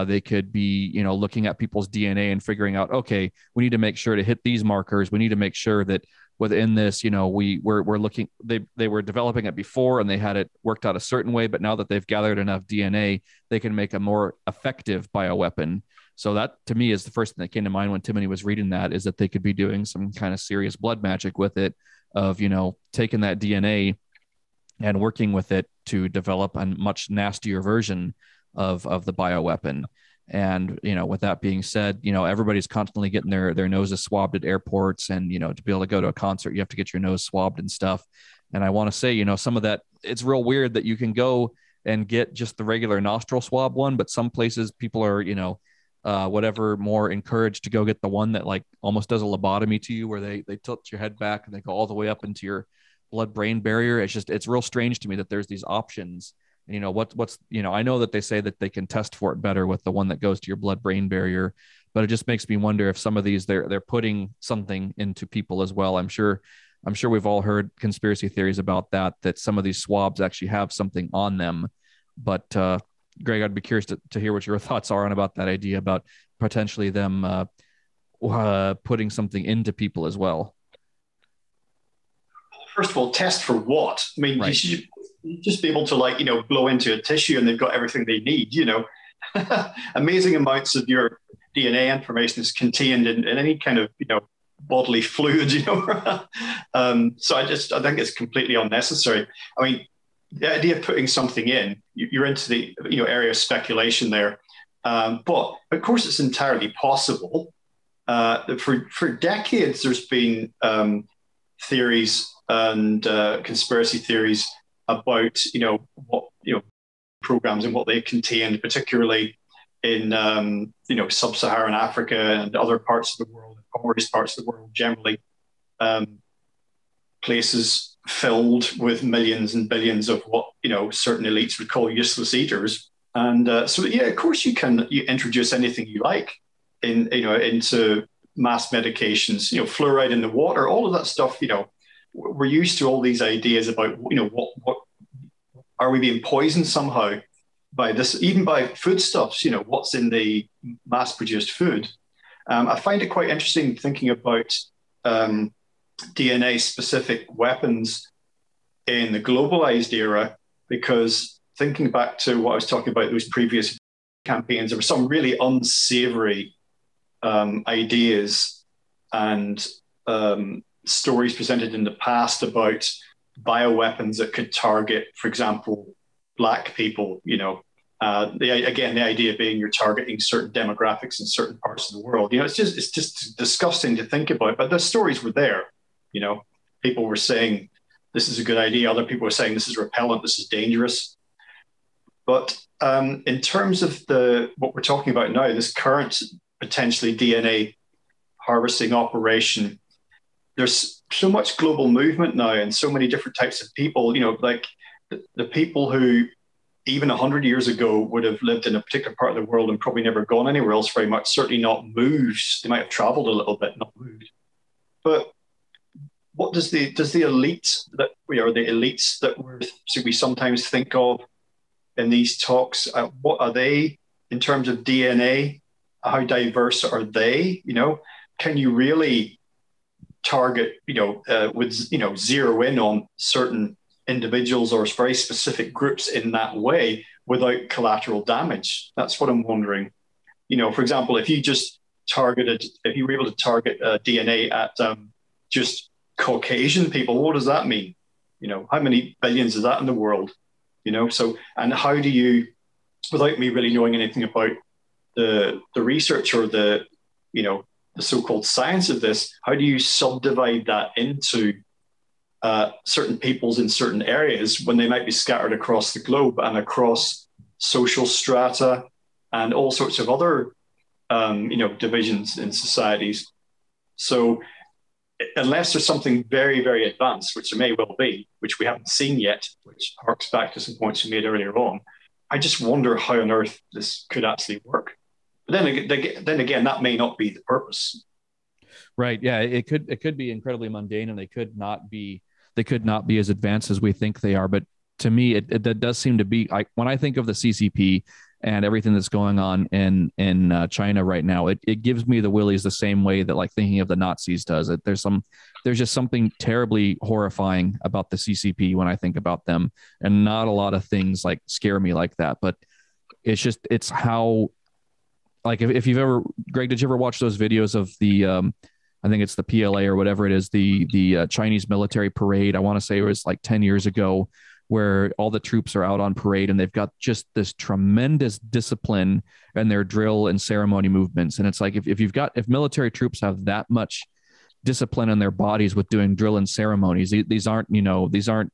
they could be, you know, looking at people's DNA and figuring out, okay, we need to make sure to hit these markers. We need to make sure that within this, you know, we're looking, they were developing it before and they had it worked out a certain way, but now that they've gathered enough DNA, they can make a more effective bioweapon. So that, to me, is the first thing that came to mind when Timothy was reading that, is that they could be doing some kind of serious blood magic with it, of, you know, taking that DNA and working with it to develop a much nastier version of the bioweapon. And, you know, with that being said, you know, everybody's constantly getting their noses swabbed at airports, and, you know, to be able to go to a concert, you have to get your nose swabbed and stuff. And I want to say, you know, some of that, it's real weird that you can go and get just the regular nostril swab one, but some places people are, you know, whatever, more encouraged to go get the one that like almost does a lobotomy to you, where they tilt your head back and they go all the way up into your blood-brain barrier. It's real strange to me that there's these options. And, you know, what's, you know, I know that they say that they can test for it better with the one that goes to your blood-brain barrier, but it just makes me wonder if some of these, they're putting something into people as well. I'm sure we've all heard conspiracy theories about that some of these swabs actually have something on them. But Greg, I'd be curious to hear what your thoughts are on about that idea about potentially them putting something into people as well. First of all, test for what? I mean, right. You should just be able to, like, you know, blow into a tissue and they've got everything they need, you know. Amazing amounts of your DNA information is contained in any kind of, you know, bodily fluid, so I think it's completely unnecessary. I mean, the idea of putting something in, you're into the area of speculation there, but of course it's entirely possible. For decades, there's been theories and conspiracy theories about what programs and what they contain, particularly in sub-Saharan Africa and other parts of the world, poorest parts of the world generally, places filled with millions and billions of what certain elites would call useless eaters. And so of course you introduce anything you like into mass medications, fluoride in the water, all of that stuff. We're used to all these ideas about what are we being poisoned somehow by this, even by foodstuffs, what's in the mass-produced food. I find it quite interesting thinking about DNA-specific weapons in the globalized era, because thinking back to what I was talking about, those previous campaigns, there were some really unsavory ideas and stories presented in the past about bioweapons that could target, for example, Black people. The idea being you're targeting certain demographics in certain parts of the world. It's just disgusting to think about. But the stories were there. People were saying this is a good idea. Other people were saying this is repellent. This is dangerous. But in terms of what we're talking about now, this current potentially DNA harvesting operation, there's so much global movement now and so many different types of people, like the people who even 100 years ago would have lived in a particular part of the world and probably never gone anywhere else very much, certainly not moved. They might have traveled a little bit, not moved. But what does the elites that we sometimes think of in these talks, what are they in terms of DNA? How diverse are they? Can you really target, zero in on certain individuals or very specific groups in that way without collateral damage? That's what I'm wondering. For example, if you were able to target DNA at just Caucasian people, what does that mean? How many billions is that in the world? So, and how do you, without me really knowing anything about the research or the so-called science of this, how do you subdivide that into certain peoples in certain areas when they might be scattered across the globe and across social strata and all sorts of other, divisions in societies? So unless there's something very, very advanced, which there may well be, which we haven't seen yet, which harks back to some points you made earlier on, I just wonder how on earth this could actually work. But then again, that may not be the purpose. Right. Yeah. It could be incredibly mundane, and they could not be as advanced as we think they are. But to me, it does seem to be, when I think of the CCP and everything that's going on in China right now, it gives me the willies the same way that thinking of the Nazis does. There's just something terribly horrifying about the CCP when I think about them, and not a lot of things scare me like that. But it's how, if you've ever, Greg, did you ever watch those videos of the I think it's the PLA or whatever it is, the Chinese military parade? I want to say it was 10 years ago, where all the troops are out on parade and they've got just this tremendous discipline in their drill and ceremony movements. And it's if military troops have that much discipline in their bodies with doing drill and ceremonies, these aren't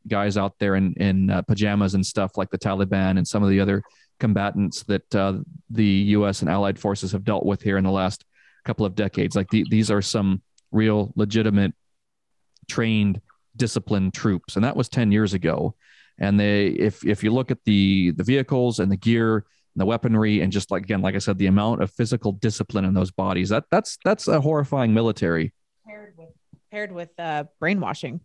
guys out there in pajamas and stuff like the Taliban and some of the other combatants that the U.S. and allied forces have dealt with here in the last couple of decades. These are some real legitimate trained disciplined troops, and that was 10 years ago. And if you look at the vehicles and the gear and the weaponry, and just like I said, the amount of physical discipline in those bodies, that's a horrifying military. Paired with brainwashing.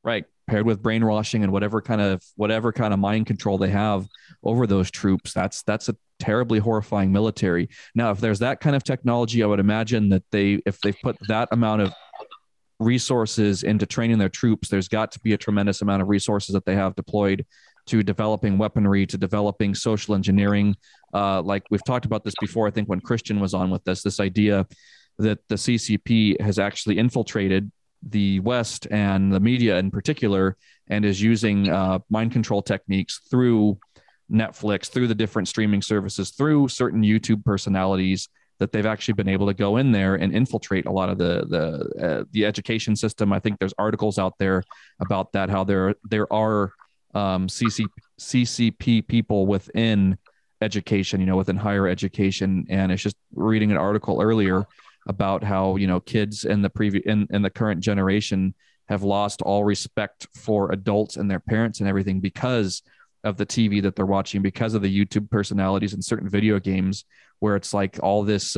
Right. Paired with brainwashing and whatever kind of mind control they have over those troops. That's a terribly horrifying military. Now, if there's that kind of technology, I would imagine that if they've put that amount of resources into training their troops, there's got to be a tremendous amount of resources that they have deployed to developing weaponry, to developing social engineering. Like we've talked about this before, I think when Christian was on with this idea that the CCP has actually infiltrated the West and the media in particular, and is using mind control techniques through Netflix, through the different streaming services, through certain YouTube personalities, that they've actually been able to go in there and infiltrate a lot of the education system. I think there's articles out there about that, how there are CCP people within education, within higher education. And it's just reading an article earlier about how, kids in the current generation have lost all respect for adults and their parents and everything because of the TV that they're watching, because of the YouTube personalities and certain video games, where it's like all this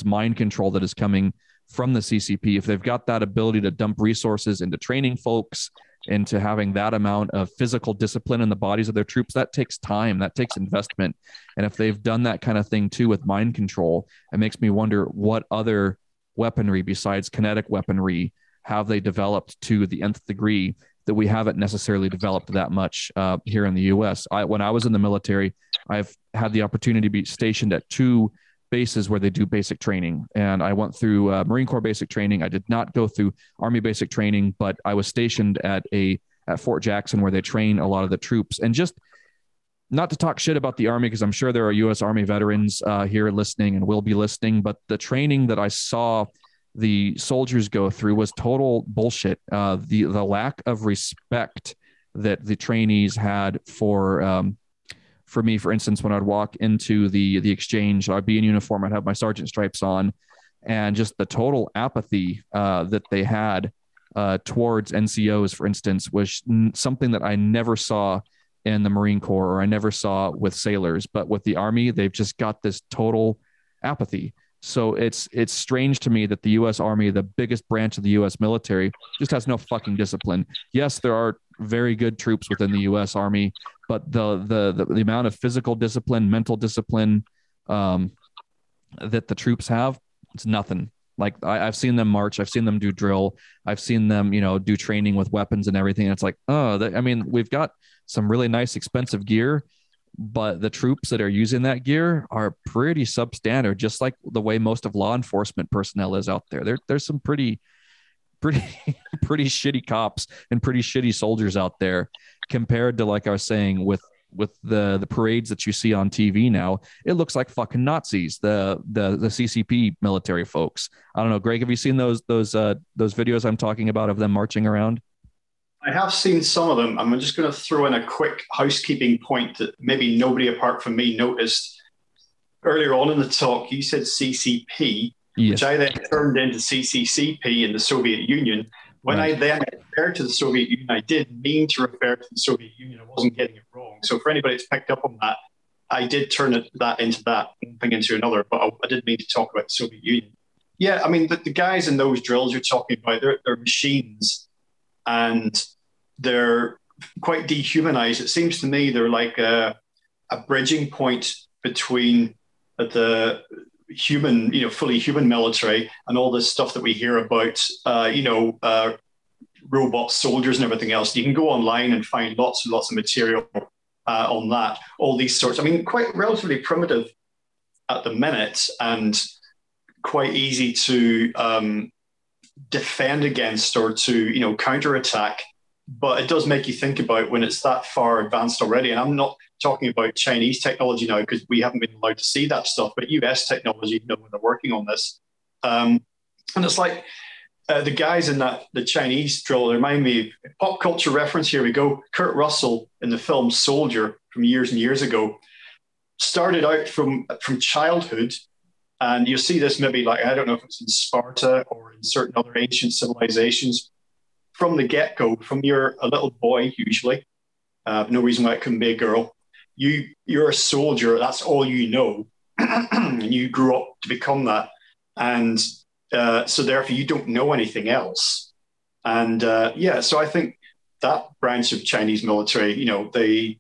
mind control that is coming from the CCP. If they've got that ability to dump resources into training folks, into having that amount of physical discipline in the bodies of their troops, that takes time, that takes investment. And if they've done that kind of thing too with mind control, it makes me wonder what other weaponry besides kinetic weaponry have they developed to the nth degree that we haven't necessarily developed that much here in the US. When I was in the military, I've had the opportunity to be stationed at 2 bases where they do basic training. And I went through Marine Corps basic training. I did not go through Army basic training, but I was stationed at Fort Jackson, where they train a lot of the troops. And just not to talk shit about the Army, because I'm sure there are US Army veterans here listening and will be listening, but the training that I saw the soldiers go through was total bullshit. The lack of respect that the trainees had for me, for instance, when I'd walk into the exchange, I'd be in uniform, I'd have my sergeant stripes on, and just the total apathy that they had towards NCOs, for instance, was something that I never saw in the Marine Corps, or I never saw with sailors. But with the Army, they've just got this total apathy. So it's strange to me that the U.S. Army, the biggest branch of the U.S. military, just has no fucking discipline. Yes, there are very good troops within the U.S. Army, but the amount of physical discipline, mental discipline that the troops have, it's nothing. Like I've seen them march, I've seen them do drill, I've seen them, do training with weapons and everything. And it's like, we've got some really nice, expensive gear, but the troops that are using that gear are pretty substandard, just like the way most of law enforcement personnel is out there. There's some pretty shitty cops and pretty shitty soldiers out there, compared to, like I was saying, with the parades that you see on TV now. It looks like fucking Nazis, the CCP military folks. I don't know, Greg, have you seen those videos I'm talking about of them marching around? I have seen some of them. I'm just going to throw in a quick housekeeping point that maybe nobody apart from me noticed. Earlier on in the talk, you said CCP, yes, which I then turned into CCCP in the Soviet Union. When I then referred to the Soviet Union, I did mean to refer to the Soviet Union. I wasn't getting it wrong. So for anybody that's picked up on that, I did turn that into that, one thing into another, but I did mean to talk about the Soviet Union. Yeah, I mean, the guys in those drills you're talking about, they're machines, and they're quite dehumanized. It seems to me they're like a bridging point between the human, fully human military and all this stuff that we hear about, robot soldiers and everything else. You can go online and find lots and lots of material on that, all these sorts. I mean, quite relatively primitive at the minute and quite easy to defend against or to, counterattack. But it does make you think about when it's that far advanced already. And I'm not talking about Chinese technology now, because we haven't been allowed to see that stuff, but US technology, when they're working on this. And it's like the guys in the Chinese drill remind me, pop culture reference, here we go. Kurt Russell in the film Soldier from years and years ago started out from childhood. And you see this maybe, like, I don't know if it's in Sparta or in certain other ancient civilizations. From the get-go, from you're a little boy, usually, no reason why it couldn't be a girl, you're a soldier, that's all you know, and you grew up to become that. And so therefore you don't know anything else. And so I think that branch of Chinese military, they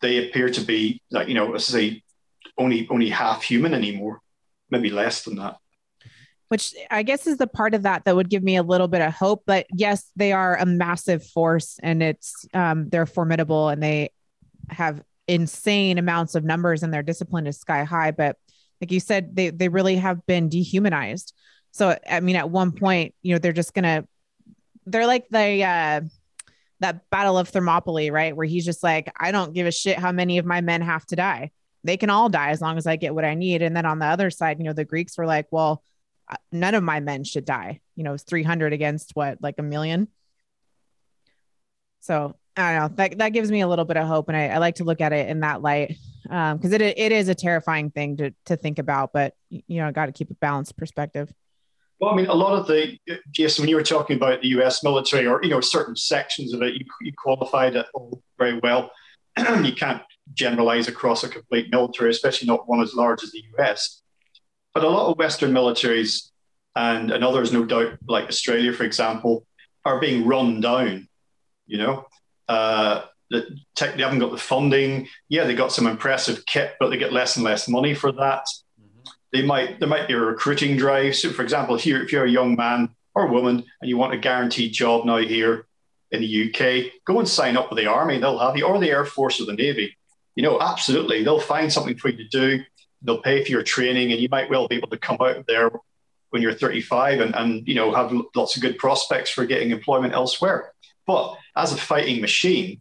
appear to be, like, let's say only half human anymore, maybe less than that. Which I guess is the part of that would give me a little bit of hope. But yes, they are a massive force, and they're formidable, and they have insane amounts of numbers, and their discipline is sky high. But Like you said, they really have been dehumanized. So, I mean, at one point, they're like that Battle of Thermopylae, right? Where he's just like, I don't give a shit how many of my men have to die. They can all die as long as I get what I need. And then on the other side, the Greeks were like, well, none of my men should die. It's 300 against what, like 1 million. So I don't know, that gives me a little bit of hope. And I like to look at it in that light. Cause it is a terrifying thing to think about, but got to keep a balanced perspective. Well, I mean, a lot of Jason, when you were talking about the US military or, certain sections of it, you qualified it all very well. You can't generalize across a complete military, especially not one as large as the US. But a lot of Western militaries and others, no doubt, like Australia, for example, are being run down, they haven't got the funding. Yeah, they got some impressive kit, but they get less and less money for that. There might be a recruiting drive. So, for example, if you're a young man or woman and you want a guaranteed job now here in the UK, go and sign up with the army. They'll have you, or the Air Force or the Navy. Absolutely, they'll find something for you to do. They'll pay for your training, and you might well be able to come out of there when you're 35 and have lots of good prospects for getting employment elsewhere. But as a fighting machine,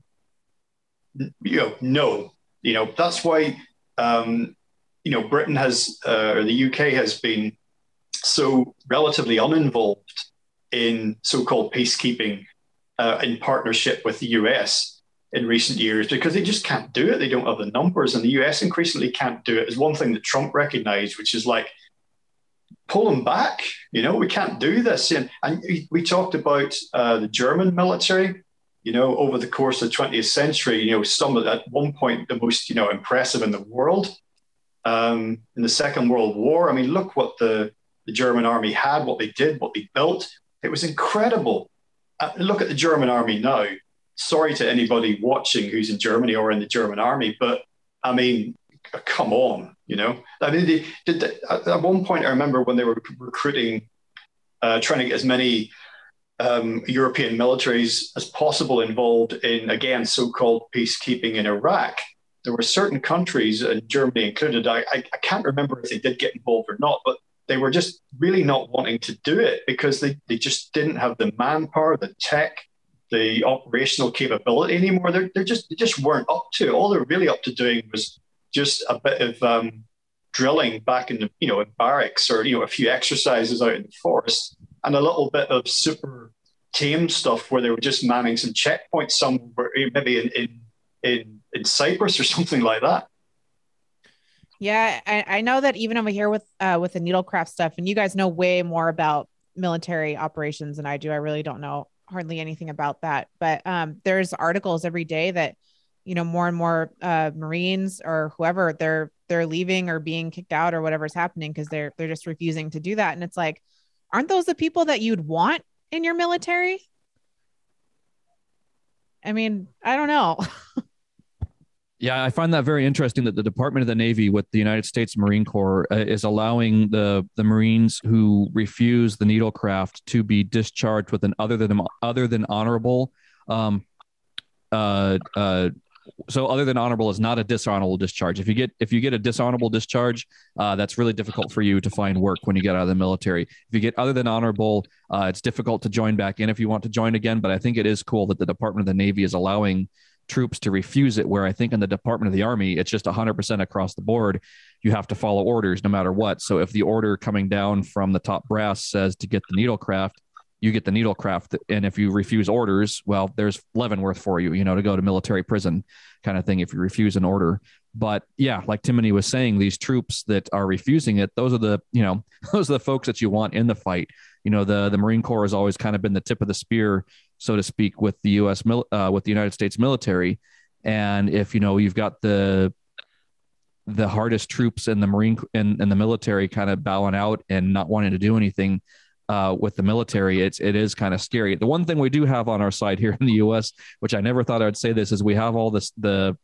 no. That's why. Britain has, or the UK has been so relatively uninvolved in so-called peacekeeping in partnership with the US in recent years because they just can't do it. They don't have the numbers, and the US increasingly can't do it. Is one thing that Trump recognized, which is like, pull them back. We can't do this. And we talked about the German military, over the course of the 20th century, some of at one point the most, impressive in the world. In the Second World War, I mean, look what the German army had, what they did, what they built. It was incredible. Look at the German army now. Sorry to anybody watching who's in Germany or in the German army, but I mean, come on, I mean, they did at one point. I remember when they were recruiting, trying to get as many European militaries as possible involved in, again, so-called peacekeeping in Iraq. There were certain countries, and Germany included, I can't remember if they did get involved or not, but they were just really not wanting to do it because they just didn't have the manpower, the tech, the operational capability anymore. They just weren't up to it. All they're really up to doing was just a bit of drilling back in the, in barracks, or, a few exercises out in the forest, and a little bit of super tame stuff where they were just manning some checkpoints somewhere, maybe in Cyprus or something like that. Yeah, I know that even over here with the needlecraft stuff, and you guys know way more about military operations than I do. I really don't know hardly anything about that, but there's articles every day that more and more Marines or whoever they're leaving or being kicked out or whatever's happening because they're just refusing to do that. And it's like, aren't those the people that you'd want in your military? I mean, I don't know. Yeah, I find that very interesting that the Department of the Navy with the United States Marine Corps is allowing the Marines who refuse the needlecraft to be discharged with an other than honorable. So other than honorable is not a dishonorable discharge. If you get a dishonorable discharge, that's really difficult for you to find work when you get out of the military. If you get other than honorable, it's difficult to join back in if you want to join again. But I think it is cool that the Department of the Navy is allowing troops to refuse it, where I think in the Department of the Army, it's just 100% across the board. You have to follow orders no matter what. So if the order coming down from the top brass says to get the needlecraft, you get the needlecraft. And if you refuse orders, well, there's Leavenworth for you, to go to military prison kind of thing if you refuse an order. But yeah, like Timony was saying, these troops that are refusing it, those are the folks that you want in the fight. The Marine Corps has always kind of been the tip of the spear, so to speak, with the with the United States military. And if, you've got the hardest troops in the Marine and the military kind of bowing out and not wanting to do anything with the military, it is kind of scary. The one thing we do have on our side here in the U.S., which I never thought I would say this, is we have all this, the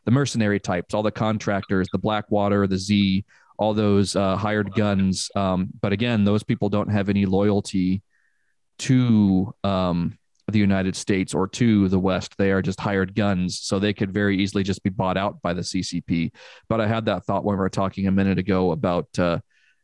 mercenary types, all the contractors, the Blackwater, the Z, all those hired guns. But again, those people don't have any loyalty to the United States or to the West. They are just hired guns, so they could very easily just be bought out by the CCP. But I had that thought when we were talking a minute ago about,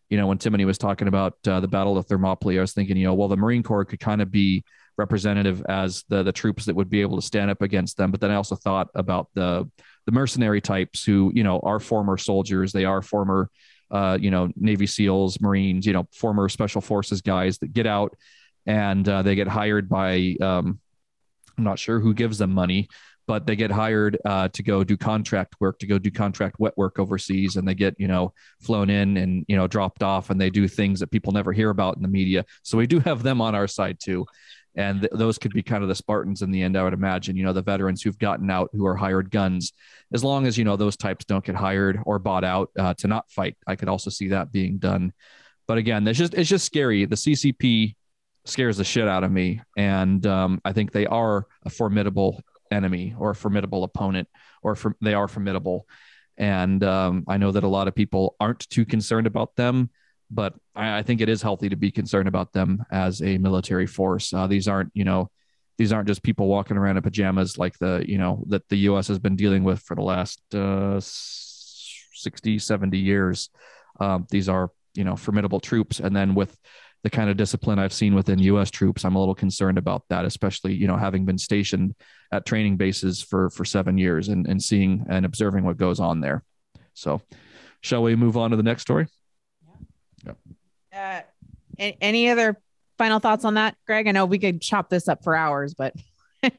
when Timothy was talking about the Battle of Thermopylae, I was thinking, well, the Marine Corps could kind of be representative as the troops that would be able to stand up against them. But then I also thought about the mercenary types who, are former soldiers. They are former, Navy SEALs, Marines, former special forces guys that get out and they get hired by, I'm not sure who gives them money, but they get hired to go do contract work, to go do contract wet work overseas. And they get, flown in and, dropped off, and they do things that people never hear about in the media. So we do have them on our side too. And those could be kind of the Spartans in the end, I would imagine, the veterans who've gotten out, who are hired guns, as long as, those types don't get hired or bought out to not fight. I could also see that being done. But again, it's just scary. The CCP scares the shit out of me. And I think they are a formidable enemy or a formidable opponent, they are formidable. And I know that a lot of people aren't too concerned about them, but I think it is healthy to be concerned about them as a military force. These aren't just people walking around in pajamas like that the U.S. has been dealing with for the last 60, 70 years. These are, formidable troops. And then with the kind of discipline I've seen within U.S. troops, I'm a little concerned about that, especially, having been stationed at training bases for 7 years and seeing and observing what goes on there. So shall we move on to the next story? Yeah. Any other final thoughts on that, Greg? I know we could chop this up for hours, but I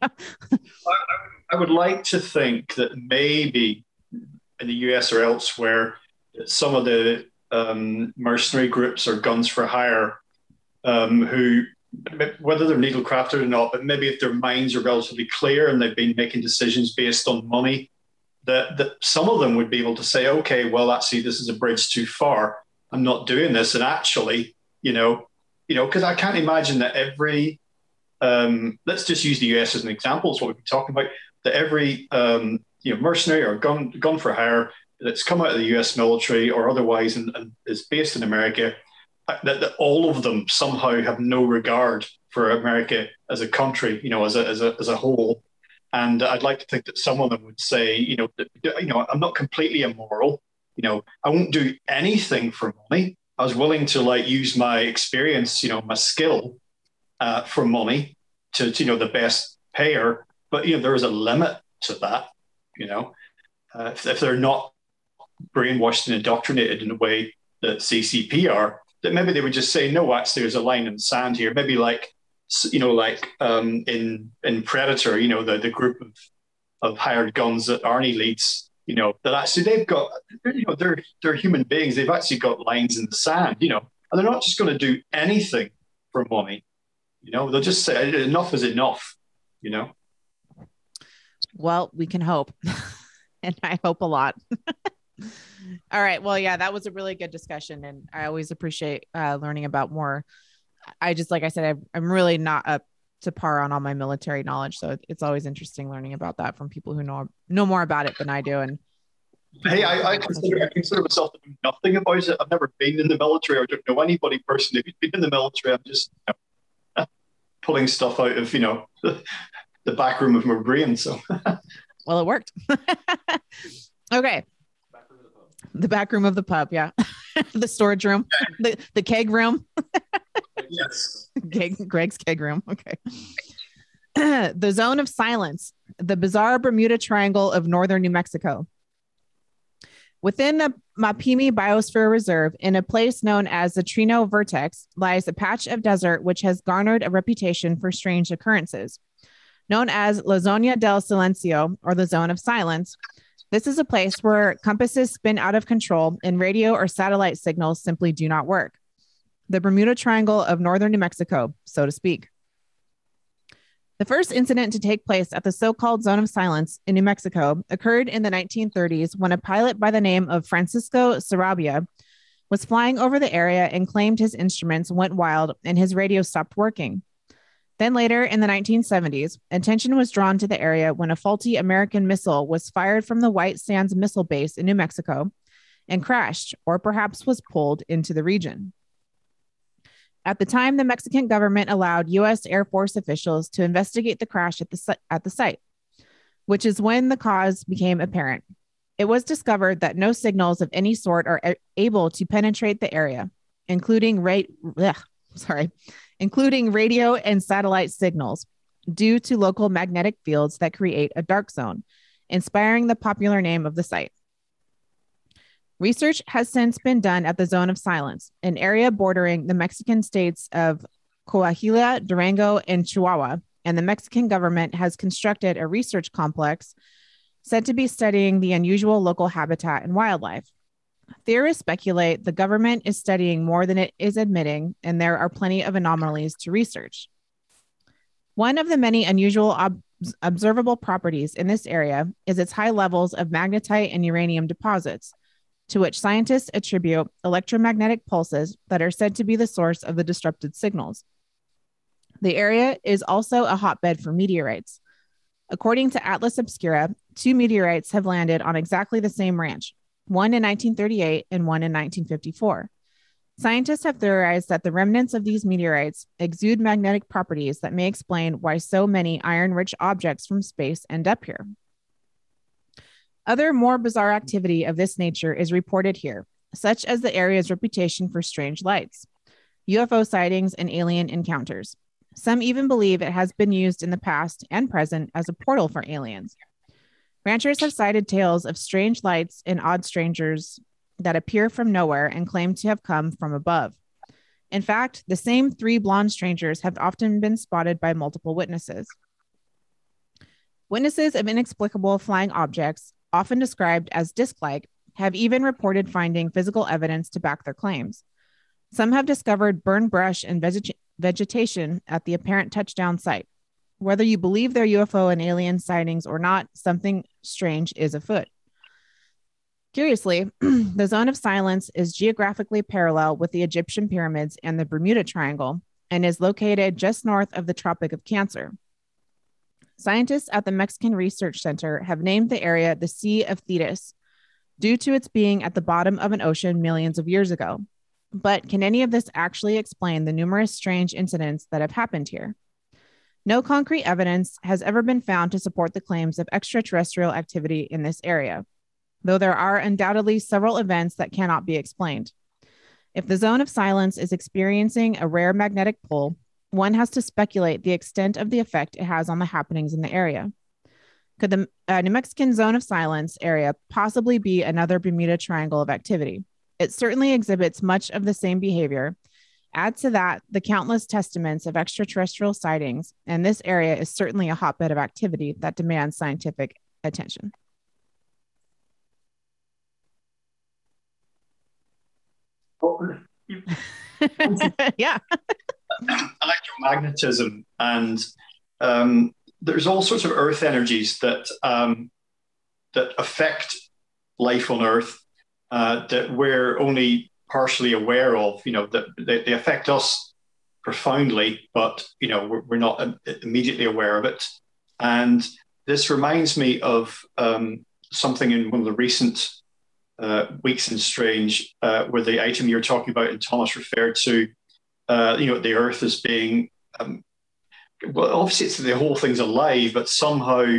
would like to think that maybe in the US or elsewhere, some of the mercenary groups or guns for hire, who, whether they're needle crafted or not, but maybe if their minds are relatively clear and they've been making decisions based on money, that some of them would be able to say, okay, well, actually, this is a bridge too far. I'm not doing this. And actually, because I can't imagine that every, let's just use the US as an example. It's what we've been talking about, that every, mercenary or gun for hire that's come out of the US military or otherwise and is based in America, that all of them somehow have no regard for America as a country, as a whole. And I'd like to think that some of them would say, I'm not completely immoral. I won't do anything for money. I was willing to use my experience, my skill for money to the best payer. But, there is a limit to that, if they're not brainwashed and indoctrinated in the way that CCP are, that maybe they would just say, no, actually, there's a line in the sand here. Maybe in Predator, the group of hired guns that Arnie leads, that actually they've got, they're human beings. They've actually got lines in the sand, and they're not just going to do anything for money. They'll just say enough is enough, Well, we can hope. And I hope a lot. All right. Well, yeah, that was a really good discussion. And I always appreciate learning about more. Like I said, I'm really not up to par on all my military knowledge. So it's always interesting learning about that from people who know more about it than I do. And hey, I consider myself to know nothing about it. I've never been in the military or don't know anybody personally who's been in the military. I'm just pulling stuff out of, the back room of my brain. So, well, it worked. Okay. The back room of the pub. Yeah. The storage room, the keg room. Yes. Greg's keg room. Okay. The zone of silence, the bizarre Bermuda Triangle of northern New Mexico. Within the Mapimi Biosphere Reserve, in a place known as the Trino Vertex, lies a patch of desert which has garnered a reputation for strange occurrences. Known as La Zona del Silencio, or the Zone of Silence, this is a place where compasses spin out of control and radio or satellite signals simply do not work. The Bermuda Triangle of northern New Mexico, so to speak. The first incident to take place at the so-called Zone of Silence in New Mexico occurred in the 1930s when a pilot by the name of Francisco Sarabia was flying over the area and claimed his instruments went wild and his radio stopped working. Then later in the 1970s, attention was drawn to the area when a faulty American missile was fired from the White Sands Missile Base in New Mexico and crashed, or perhaps was pulled into the region. At the time, the Mexican government allowed U.S. Air Force officials to investigate the crash at the site, which is when the cause became apparent. It was discovered that no signals of any sort are able to penetrate the area, including radio and satellite signals, due to local magnetic fields that create a dark zone, inspiring the popular name of the site. Research has since been done at the Zone of Silence, an area bordering the Mexican states of Coahuila, Durango, and Chihuahua, and the Mexican government has constructed a research complex said to be studying the unusual local habitat and wildlife. Theorists speculate the government is studying more than it is admitting, and there are plenty of anomalies to research. One of the many unusual observable properties in this area is its high levels of magnetite and uranium deposits, to which scientists attribute electromagnetic pulses that are said to be the source of the disrupted signals. The area is also a hotbed for meteorites. According to Atlas Obscura, 2 meteorites have landed on exactly the same ranch, one in 1938 and one in 1954. Scientists have theorized that the remnants of these meteorites exude magnetic properties that may explain why so many iron-rich objects from space end up here. Other more bizarre activity of this nature is reported here, such as the area's reputation for strange lights, UFO sightings, and alien encounters. Some even believe it has been used in the past and present as a portal for aliens. Ranchers have cited tales of strange lights and odd strangers that appear from nowhere and claim to have come from above. In fact, the same 3 blonde strangers have often been spotted by multiple witnesses. Witnesses of inexplicable flying objects, often described as disc-like, have even reported finding physical evidence to back their claims. Some have discovered burned brush and vegetation at the apparent touchdown site. Whether you believe they're UFO and alien sightings or not, something strange is afoot. Curiously, the Zone of Silence is geographically parallel with the Egyptian pyramids and the Bermuda Triangle, and is located just north of the Tropic of Cancer. Scientists at the Mexican Research Center have named the area the Sea of Thetis, due to its being at the bottom of an ocean millions of years ago. But can any of this actually explain the numerous strange incidents that have happened here? No concrete evidence has ever been found to support the claims of extraterrestrial activity in this area, though there are undoubtedly several events that cannot be explained. If the Zone of Silence is experiencing a rare magnetic pull, one has to speculate the extent of the effect it has on the happenings in the area. Could the New Mexican Zone of Silence area possibly be another Bermuda Triangle of activity? It certainly exhibits much of the same behavior. Add to that the countless testaments of extraterrestrial sightings, and this area is certainly a hotbed of activity that demands scientific attention. Yeah. Electromagnetism, and there's all sorts of earth energies that that affect life on Earth that we're only partially aware of. You know, that they affect us profoundly, but you know we're not immediately aware of it. And this reminds me of something in one of the recent Weeks in Strange, where the item you're talking about and Thomas referred to, you know, the Earth as being, well, obviously it's the whole thing's alive, but somehow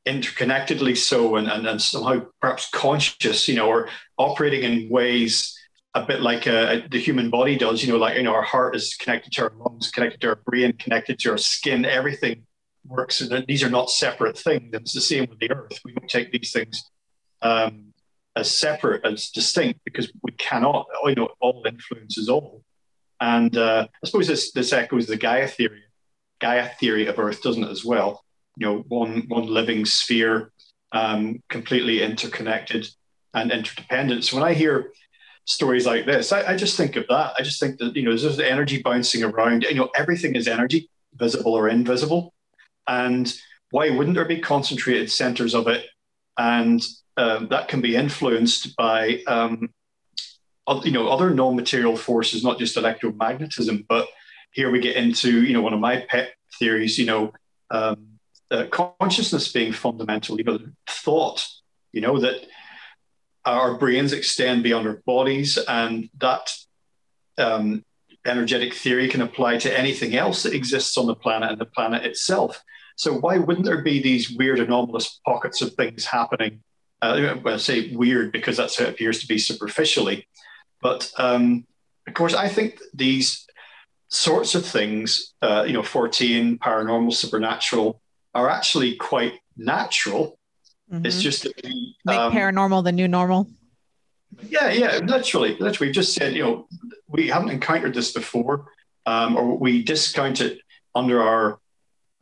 interconnectedly so, and somehow perhaps conscious, you know, or operating in ways a bit like the human body does, you know, like, you know, our heart is connected to our lungs, connected to our brain, connected to our skin, everything works. And these are not separate things. It's the same with the Earth. We don't take these things as separate, as distinct, because we cannot, you know, all influences all. And I suppose this echoes the Gaia theory of Earth, doesn't it, as well? You know, one living sphere, completely interconnected and interdependent. So when I hear stories like this, I just think of that. I just think that, you know, there's just energy bouncing around. You know, everything is energy, visible or invisible. And why wouldn't there be concentrated centers of it? And that can be influenced by, you know, other non-material forces, not just electromagnetism. But here we get into, you know, one of my pet theories, you know, consciousness being fundamental, you know, thought, you know, that our brains extend beyond our bodies, and that energetic theory can apply to anything else that exists on the planet and the planet itself. So why wouldn't there be these weird anomalous pockets of things happening? Well, I say weird because that's how it appears to be superficially. But of course, I think these sorts of things, Fortean, paranormal, supernatural, are actually quite natural. Mm-hmm. It's just that we make paranormal the new normal. Yeah, literally. We've just said, we haven't encountered this before, or we discount it under our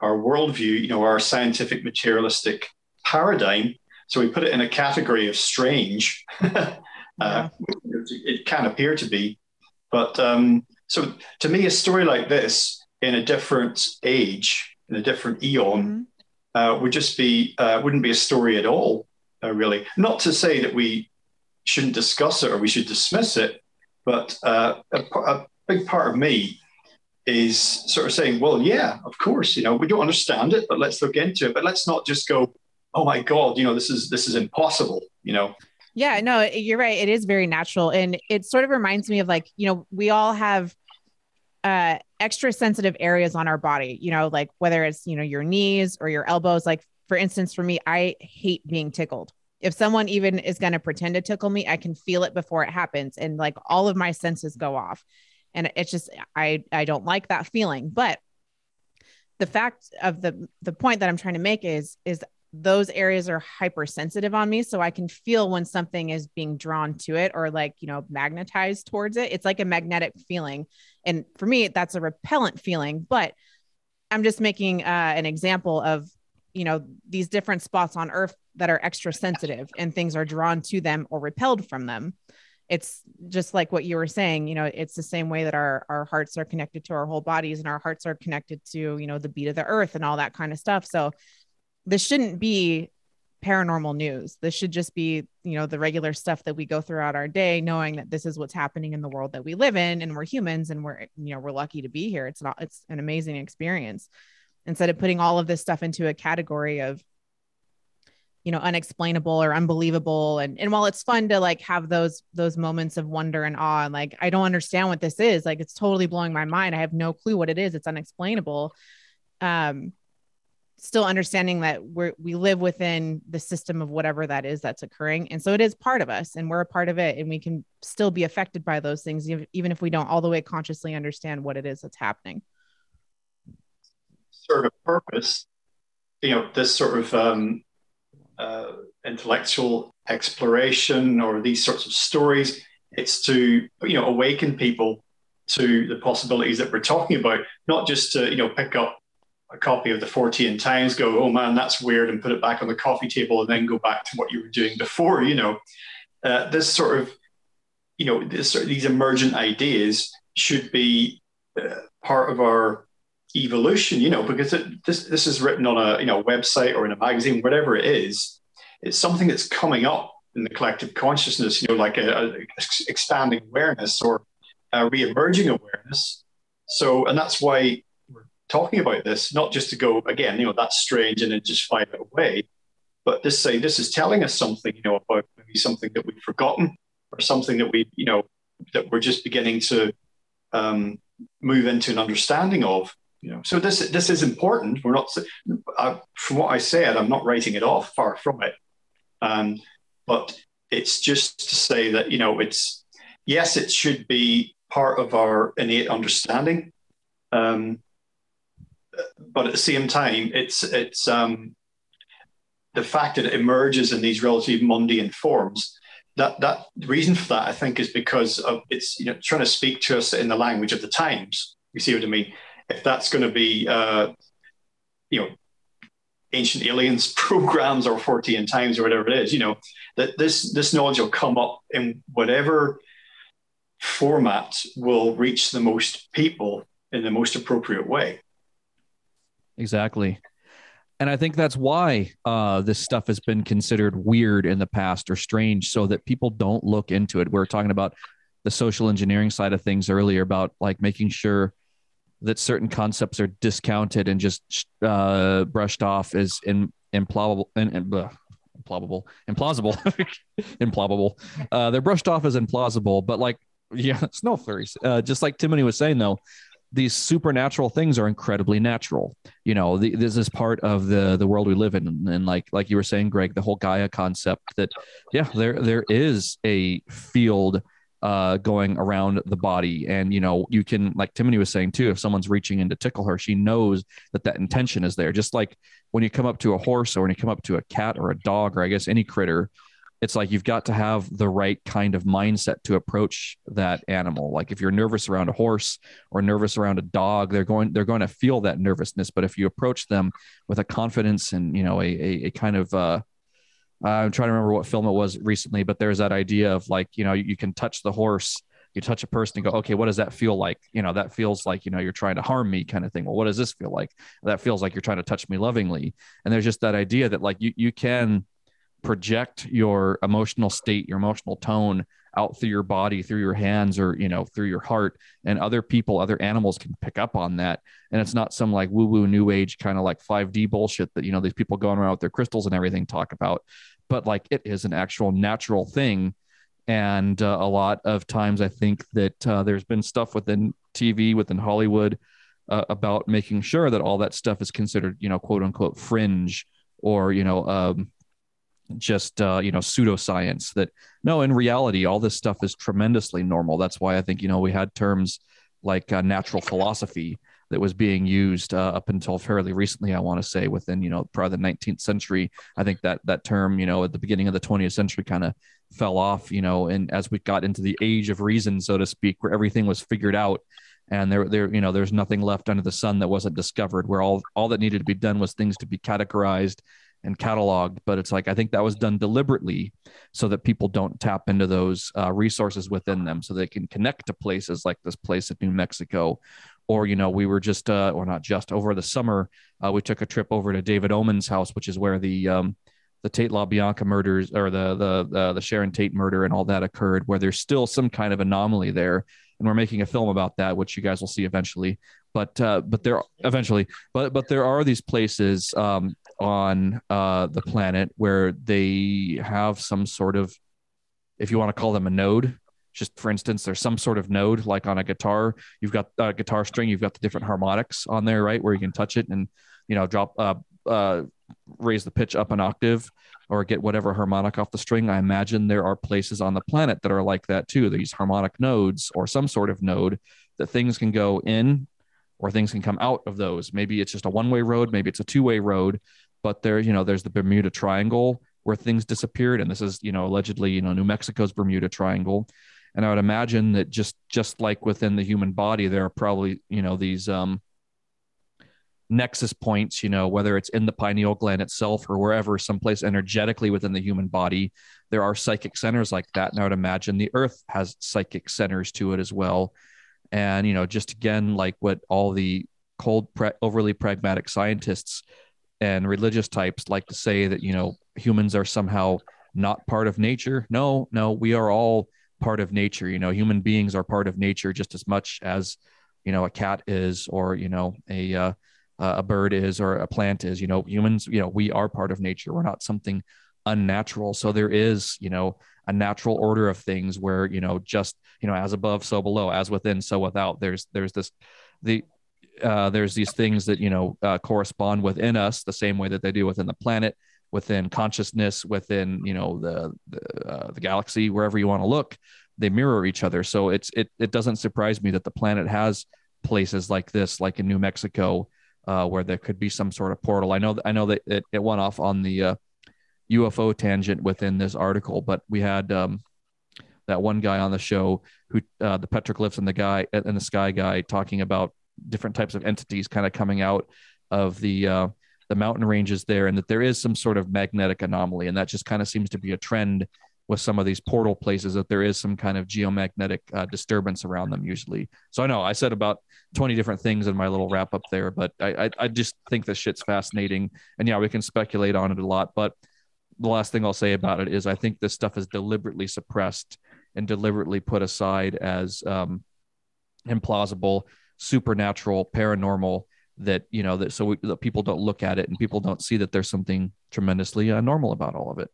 worldview, our scientific materialistic paradigm. So we put it in a category of strange. It can appear to be, but so to me, a story like this in a different age, in a different eon, would just be wouldn't be a story at all. Really, not to say that we shouldn't discuss it or we should dismiss it, but a big part of me is sort of saying, well, yeah, of course, we don't understand it, but let's look into it. But let's not just go, oh my God, this is impossible, Yeah, no, you're right. It is very natural. And it sort of reminds me of like, we all have extra sensitive areas on our body, like whether it's, your knees or your elbows. Like, for instance, for me, I hate being tickled. If someone even is going to pretend to tickle me, I can feel it before it happens. And like all of my senses go off. And it's just, I don't like that feeling. But the fact of the point that I'm trying to make is those areas are hypersensitive on me. So I can feel when something is being drawn to it or like, magnetized towards it. It's like a magnetic feeling. And for me, that's a repellent feeling, but I'm just making an example of, these different spots on Earth that are extra sensitive and things are drawn to them or repelled from them. It's just like what you were saying, it's the same way that our hearts are connected to our whole bodies and our hearts are connected to, the beat of the earth and all that kind of stuff. So this shouldn't be paranormal news. This should just be, the regular stuff that we go throughout our day, knowing that this is what's happening in the world that we live in and we're humans and we're lucky to be here. It's an amazing experience. Instead of putting all of this stuff into a category of, unexplainable or unbelievable. And while it's fun to like have those moments of wonder and awe, and like, I don't understand what this is, like, it's totally blowing my mind. I have no clue what it is. It's unexplainable. Still understanding that we live within the system of whatever that is that's occurring. And so it is part of us and we're a part of it. And we can still be affected by those things, even if we don't all the way consciously understand what it is that's happening. Sort of purpose, this sort of intellectual exploration or these sorts of stories, it's to awaken people to the possibilities that we're talking about, not just to pick up a copy of the Fortean Times, go, oh man, that's weird, and put it back on the coffee table and then go back to what you were doing before. This sort of these emergent ideas should be part of our evolution, because this is written on a website or in a magazine, whatever it is. It's something that's coming up in the collective consciousness, like a expanding awareness or a re-emerging awareness. So, and that's why we're talking about this, not just to go again, that's strange and then just file it away, but to say this is telling us something, about maybe something that we've forgotten or something that we, that we're just beginning to move into an understanding of. So this is important. We're not, from what I said, I'm not writing it off, far from it. But it's just to say that, yes, it should be part of our innate understanding. But at the same time, it's the fact that it emerges in these relatively mundane forms. That the reason for that, I think, is because of it's trying to speak to us in the language of the times. You see what I mean? If that's going to be, ancient aliens programs or Fortean Times or whatever it is, that this knowledge will come up in whatever format will reach the most people in the most appropriate way. Exactly. And I think that's why this stuff has been considered weird in the past or strange, so that people don't look into it. We were talking about the social engineering side of things earlier, about like making sure that certain concepts are discounted and just brushed off as implausible. Implausible. They're brushed off as implausible, but like snow flurries. Just like Timothy was saying, though, these supernatural things are incredibly natural. This is part of the world we live in, and like you were saying, Greg, the whole Gaia concept that, there is a field going around the body, and you can, like Timothy was saying too, if someone's reaching in to tickle her, she knows that intention is there. Just like when you come up to a horse, or when you come up to a cat or a dog, or I guess any critter, it's like you've got to have the right kind of mindset to approach that animal. Like if you're nervous around a horse or nervous around a dog, they're going to feel that nervousness. But if you approach them with a confidence and a kind of I'm trying to remember what film it was recently, but there's that idea of like, you can touch the horse, you touch a person and go, okay, what does that feel like? That feels like, you're trying to harm me kind of thing. Well, what does this feel like? That feels like you're trying to touch me lovingly. And there's just that idea that like you can project your emotional state, your emotional tone out through your body, through your hands, or through your heart, and other animals can pick up on that. And it's not some like woo-woo new age kind of like 5D bullshit that these people going around with their crystals and everything talk about, but like it is an actual natural thing. And a lot of times I think that there's been stuff within TV, within Hollywood, about making sure that all that stuff is considered quote unquote fringe, or just pseudoscience. That no, in reality all this stuff is tremendously normal. That's why I think we had terms like natural philosophy that was being used up until fairly recently, I want to say within probably the 19th century. I think that term at the beginning of the 20th century kind of fell off, and as we got into the age of reason, so to speak, where everything was figured out and there's nothing left under the sun that wasn't discovered, where all that needed to be done was things to be categorized and cataloged. But it's like, I think that was done deliberately so that people don't tap into those resources within them, so they can connect to places like this place in New Mexico. Or, we were just, or not just, over the summer, we took a trip over to David Oman's house, which is where the Tate LaBianca murders, or the Sharon Tate murder and all that occurred, where there's still some kind of anomaly there. And we're making a film about that, which you guys will see eventually. But there are these places on the planet where they have some sort of, if you want to call them a node. Just for instance, there's some sort of node, like on a guitar, you've got a guitar string, you've got the different harmonics on there, right? Where you can touch it and, drop, raise the pitch up an octave or get whatever harmonic off the string. I imagine there are places on the planet that are like that too. These harmonic nodes, or some sort of node that things can go in or things can come out of those. Maybe it's just a one-way road, maybe it's a two-way road, but there's the Bermuda Triangle where things disappeared. And this is, allegedly, New Mexico's Bermuda Triangle. And I would imagine that just like within the human body, there are probably, these nexus points, whether it's in the pineal gland itself or wherever, someplace energetically within the human body, there are psychic centers like that. And I would imagine the earth has psychic centers to it as well. And, just again, like what all the cold, overly pragmatic scientists and religious types like to say, that, humans are somehow not part of nature. No, we are all part of nature. Human beings are part of nature just as much as a cat is, or a bird is, or a plant is. Humans, we are part of nature. We're not something unnatural. So there is a natural order of things where just as above so below, as within so without. There's these things that correspond within us the same way that they do within the planet, within consciousness, within the galaxy, wherever you want to look, they mirror each other. So it doesn't surprise me that the planet has places like this, like in New Mexico, where there could be some sort of portal. I know that it went off on the UFO tangent within this article, but we had that one guy on the show who the petroglyphs and the sky guy talking about different types of entities kind of coming out of the mountain ranges there, and that there is some sort of magnetic anomaly. And that just kind of seems to be a trend with some of these portal places, that there is some kind of geomagnetic disturbance around them usually. So I know I said about 20 different things in my little wrap up there, but I just think this shit's fascinating. And yeah, we can speculate on it a lot, but the last thing I'll say about it is I think this stuff is deliberately suppressed and deliberately put aside as implausible, supernatural, paranormal, that that people don't look at it and people don't see that there's something tremendously normal about all of it.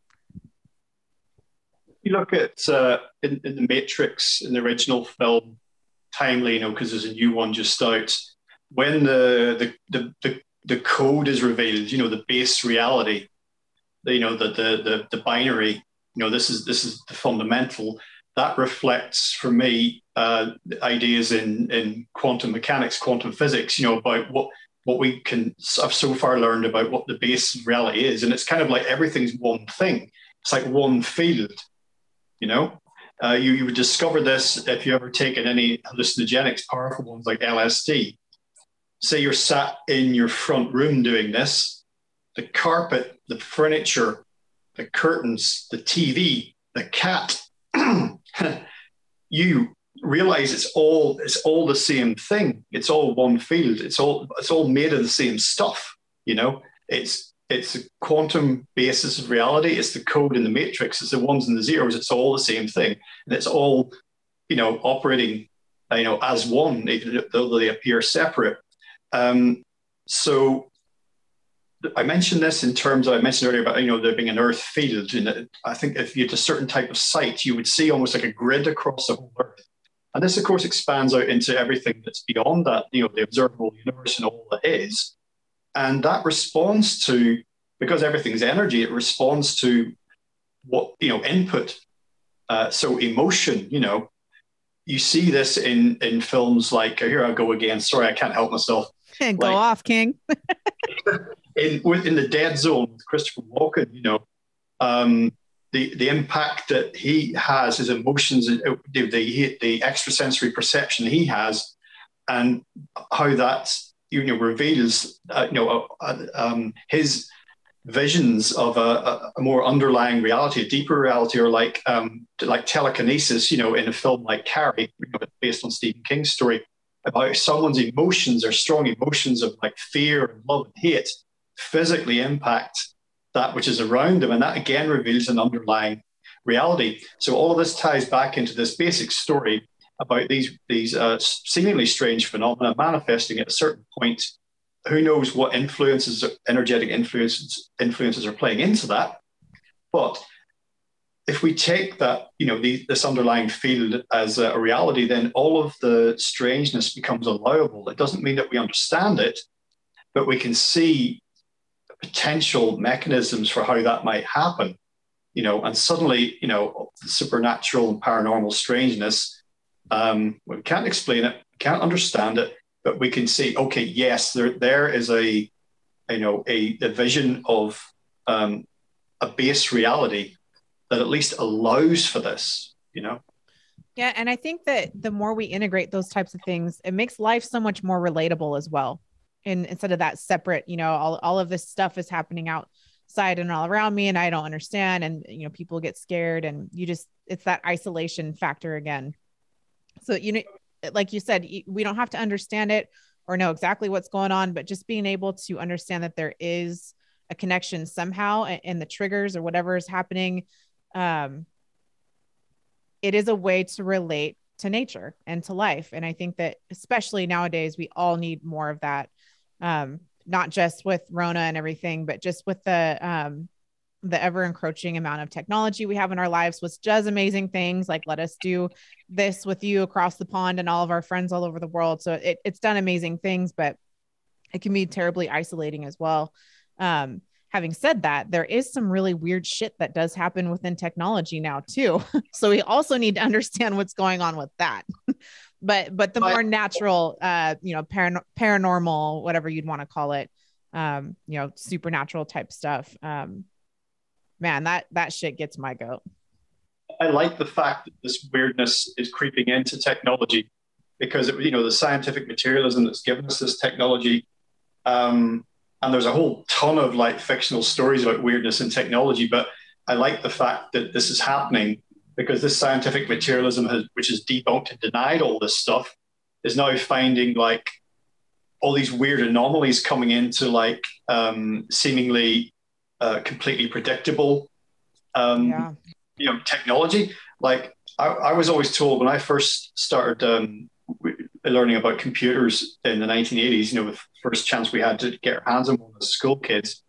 You look at in the Matrix, in the original film, timely, because there's a new one just out. When the code is revealed, the base reality, the binary, this is the fundamental. That reflects for me ideas in quantum mechanics, quantum physics, about what we have so far learned about what the base reality is, and it's kind of like everything's one thing. It's like one field, You would discover this if you ever taken any hallucinogenics, powerful ones like LSD. Say you're sat in your front room doing this, the carpet, the furniture, the curtains, the TV, the cat, you realize it's all the same thing. It's all one field. It's all made of the same stuff. It's a quantum basis of reality. It's the code in the matrix. It's the ones and the zeros. It's all the same thing, and it's all operating as one, even though they appear separate. So I mentioned this in terms of, I mentioned earlier about, there being an earth field. And I think if you had a certain type of site, you would see almost like a grid across the whole earth. And this, of course, expands out into everything that's beyond that, the observable universe and all that is. And that responds to, because everything's energy, it responds to what, input. So emotion, you see this in films like, here I go again. Sorry, I can't help myself. Go off, King. in the Dead Zone with Christopher Walken, the impact that he has, his emotions, the extrasensory perception he has, and how that reveals his visions of a more underlying reality, a deeper reality, or like telekinesis. In a film like Carrie, based on Stephen King's story, about someone's emotions or strong emotions of like fear and love and hate physically impact that which is around them. And that again reveals an underlying reality. So all of this ties back into this basic story about these seemingly strange phenomena manifesting at a certain point. Who knows what influences, energetic influences are playing into that. But if we take that, this underlying field as a reality, then all of the strangeness becomes allowable. It doesn't mean that we understand it, but we can see potential mechanisms for how that might happen, and suddenly, the supernatural and paranormal strangeness, we can't explain it, can't understand it, but we can see, okay, yes, there is a vision of a base reality that at least allows for this, Yeah. And I think that the more we integrate those types of things, it makes life so much more relatable as well. And instead of that separate, all of this stuff is happening outside and all around me and I don't understand. And, people get scared and it's that isolation factor again. So, like you said, we don't have to understand it or know exactly what's going on, but just being able to understand that there is a connection somehow in the triggers or whatever is happening. It is a way to relate to nature and to life. And I think that especially nowadays, we all need more of that. Not just with Rona and everything, but just with the ever encroaching amount of technology we have in our lives, which does amazing things, like let us do this with you across the pond and all of our friends all over the world. So it's done amazing things, but it can be terribly isolating as well. Having said that, there is some really weird shit that does happen within technology now too. So we also need to understand what's going on with that. but the more natural, paranormal, whatever you'd want to call it, supernatural type stuff. Man, that shit gets my goat. I like the fact that this weirdness is creeping into technology because, the scientific materialism that's given us this technology, and there's a whole ton of like fictional stories about weirdness in technology, but I like the fact that this is happening because this scientific materialism which has debunked and denied all this stuff, is now finding like all these weird anomalies coming into like seemingly completely predictable technology. Like I was always told when I first started learning about computers in the 1980s, the first chance we had to get our hands on one as school kids.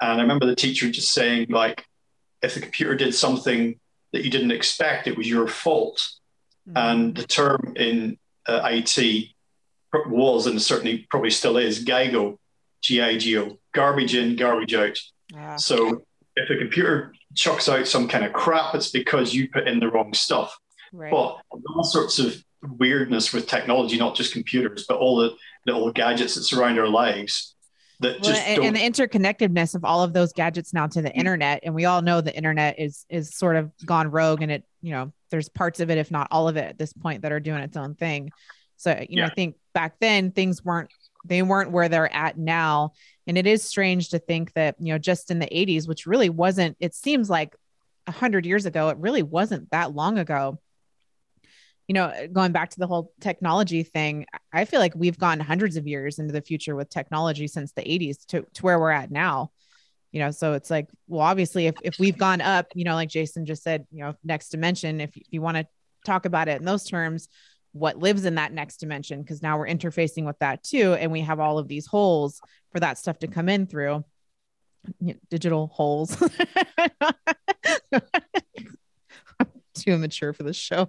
And I remember the teacher just saying, like, if the computer did something that you didn't expect, it was your fault. And the term in IT was, and certainly probably still is, GIGO, GIGO, garbage in, garbage out. So if a computer chucks out some kind of crap, it's because you put in the wrong stuff. Right. But all sorts of weirdness with technology, not just computers, but all the little gadgets that surround our lives. And the interconnectedness of all of those gadgets now to the internet. And we all know the internet is sort of gone rogue, and it, there's parts of it, if not all of it at this point, that are doing its own thing. So, I think back then things weren't where they're at now. And it is strange to think that, just in the 80s, which really wasn't, it seems like 100 years ago, it really wasn't that long ago. Going back to the whole technology thing, I feel like we've gone hundreds of years into the future with technology since the 80s to where we're at now. So it's like, well, obviously if we've gone up, like Jason just said, next dimension, if you want to talk about it in those terms, what lives in that next dimension? Because now we're interfacing with that too. And we have all of these holes for that stuff to come in through, digital holes. Too immature for this show.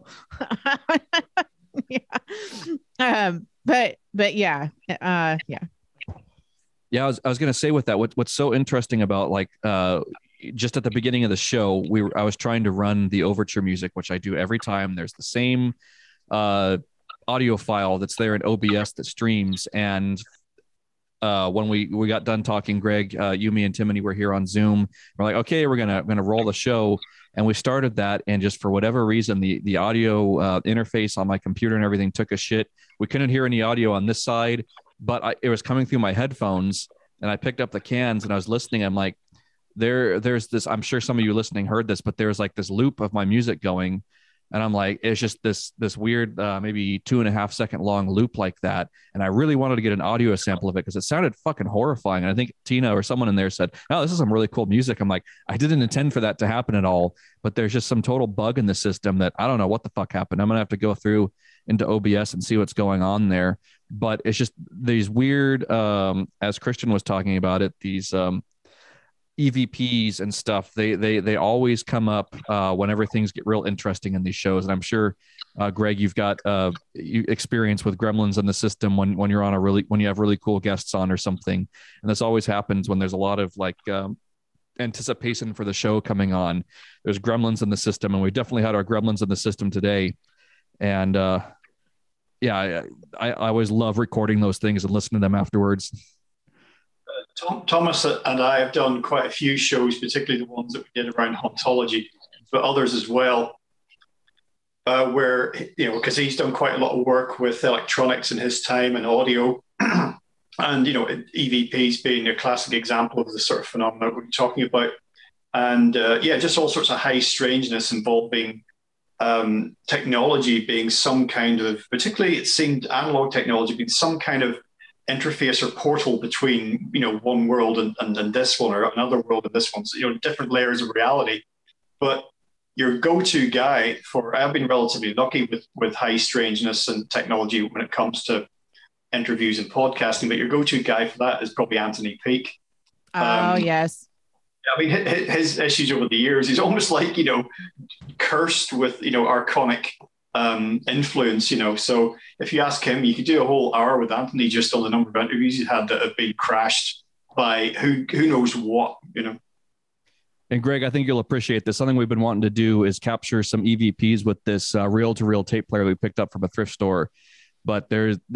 But yeah. Yeah, I was going to say with that, what's so interesting about just at the beginning of the show, I was trying to run the overture music, which I do every time. There's the same audio file that's there in OBS that streams. And when we got done talking, Greg, you, me, and Timony were here on Zoom. We're like, okay, we're gonna roll the show. And we started that, and just for whatever reason, the audio interface on my computer and everything took a shit. We couldn't hear any audio on this side, but it was coming through my headphones, and I picked up the cans and I was listening. I'm like, there's this, I'm sure some of you listening heard this, but there's like this loop of my music going. And I'm like, it's just this weird, maybe 2.5 second long loop like that. And I really wanted to get an audio sample of it because it sounded fucking horrifying. And I think Tina or someone in there said, "Oh, this is some really cool music." I'm like, I didn't intend for that to happen at all, but there's just some total bug in the system that I don't know what the fuck happened. I'm going to have to go through into OBS and see what's going on there. But it's just these weird, as Christian was talking about it, these EVPs and stuff, they always come up whenever things get real interesting in these shows. And I'm sure, Greg, you've got experience with gremlins in the system when you're on when you have really cool guests on or something. And this always happens when there's a lot of anticipation for the show coming on. There's gremlins in the system, and we definitely had our gremlins in the system today. And I always love recording those things and listening to them afterwards. Thomas and I have done quite a few shows, particularly the ones that we did around hauntology, but others as well, where, because he's done quite a lot of work with electronics in his time and audio, and, EVPs being a classic example of the sort of phenomena we're talking about. And just all sorts of high strangeness involving technology being some kind of, particularly it seemed analog technology being some kind of interface or portal between one world and this one, or another world and this one, so different layers of reality. But your go-to guy I've been relatively lucky with high strangeness and technology when it comes to interviews and podcasting, but your go-to guy for that is probably Anthony Peake. Yes. I mean, his issues over the years, he's almost like cursed with archonic influence, so if you ask him, you could do a whole hour with Anthony just on the number of interviews he had that have been crashed by who knows what. And Greg, I think you'll appreciate this. Something we've been wanting to do is capture some EVPs with this reel-to-reel tape player we picked up from a thrift store, but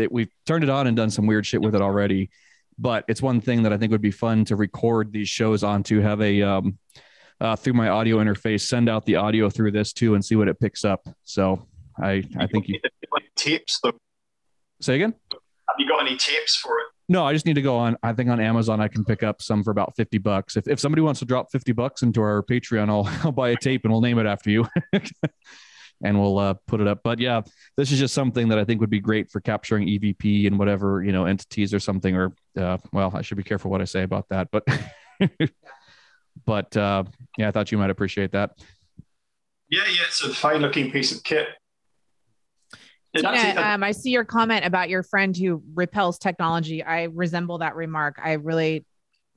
we've turned it on and done some weird shit with it already. But it's one thing that I think would be fun to record these shows on, to have a through my audio interface, send out the audio through this too and see what it picks up. So I think you tapes though. Say again? Have you got any tapes for it? No, I just need to go on. I think on Amazon I can pick up some for about $50. If somebody wants to drop $50 into our Patreon, I'll buy a tape and we'll name it after you, and we'll put it up. But yeah, this is just something that I think would be great for capturing EVP and whatever entities or something. Or well, I should be careful what I say about that. But but I thought you might appreciate that. Yeah, it's a fine looking piece of kit. Tina, I see your comment about your friend who repels technology. I resemble that remark. I really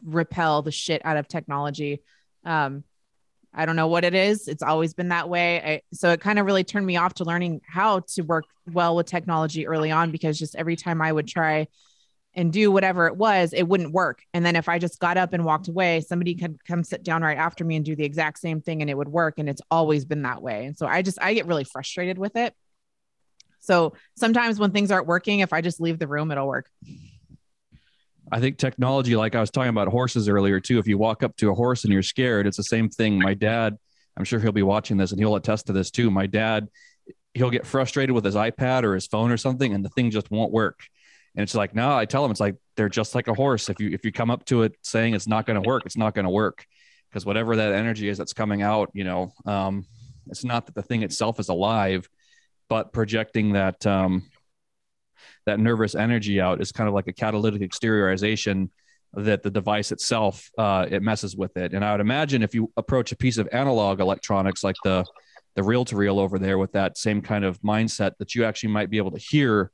repel the shit out of technology. I I don't know what it is. It's always been that way. So it kind of really turned me off to learning how to work well with technology early on, because just every time I would try and do whatever it was, it wouldn't work. And then if I just got up and walked away, somebody could come sit down right after me and do the exact same thing and it would work. And it's always been that way. And so I get really frustrated with it. So sometimes when things aren't working, if I just leave the room, it'll work. I think technology, like I was talking about horses earlier too, if you walk up to a horse and you're scared, it's the same thing. My dad, I'm sure he'll be watching this and he'll attest to this too. My dad, he'll get frustrated with his iPad or his phone or something and the thing just won't work. And it's like, no, I tell him, it's like, they're just like a horse. If you come up to it saying it's not going to work, it's not going to work, because whatever that energy is that's coming out, it's not that the thing itself is alive, but projecting that, that nervous energy out is kind of like a catalytic exteriorization that the device itself, it messes with it. And I would imagine if you approach a piece of analog electronics, like the reel-to-reel over there with that same kind of mindset, that you actually might be able to hear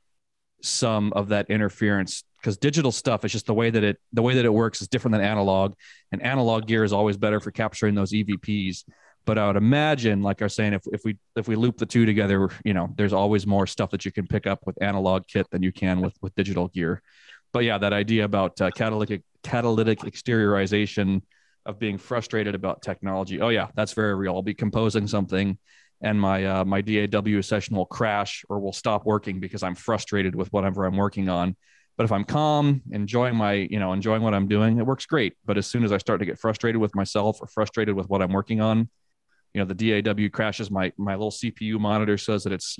some of that interference, because digital stuff is just the way that it works is different than analog, and analog gear is always better for capturing those EVPs. But I would imagine, like I was saying, if we loop the two together, there's always more stuff that you can pick up with analog kit than you can with digital gear. But yeah, that idea about catalytic exteriorization of being frustrated about technology. Oh yeah, that's very real. I'll be composing something and my DAW session will crash or will stop working because I'm frustrated with whatever I'm working on. But if I'm calm, enjoying what I'm doing, it works great. But as soon as I start to get frustrated with myself or frustrated with what I'm working on, the DAW crashes, my little CPU monitor says that it's,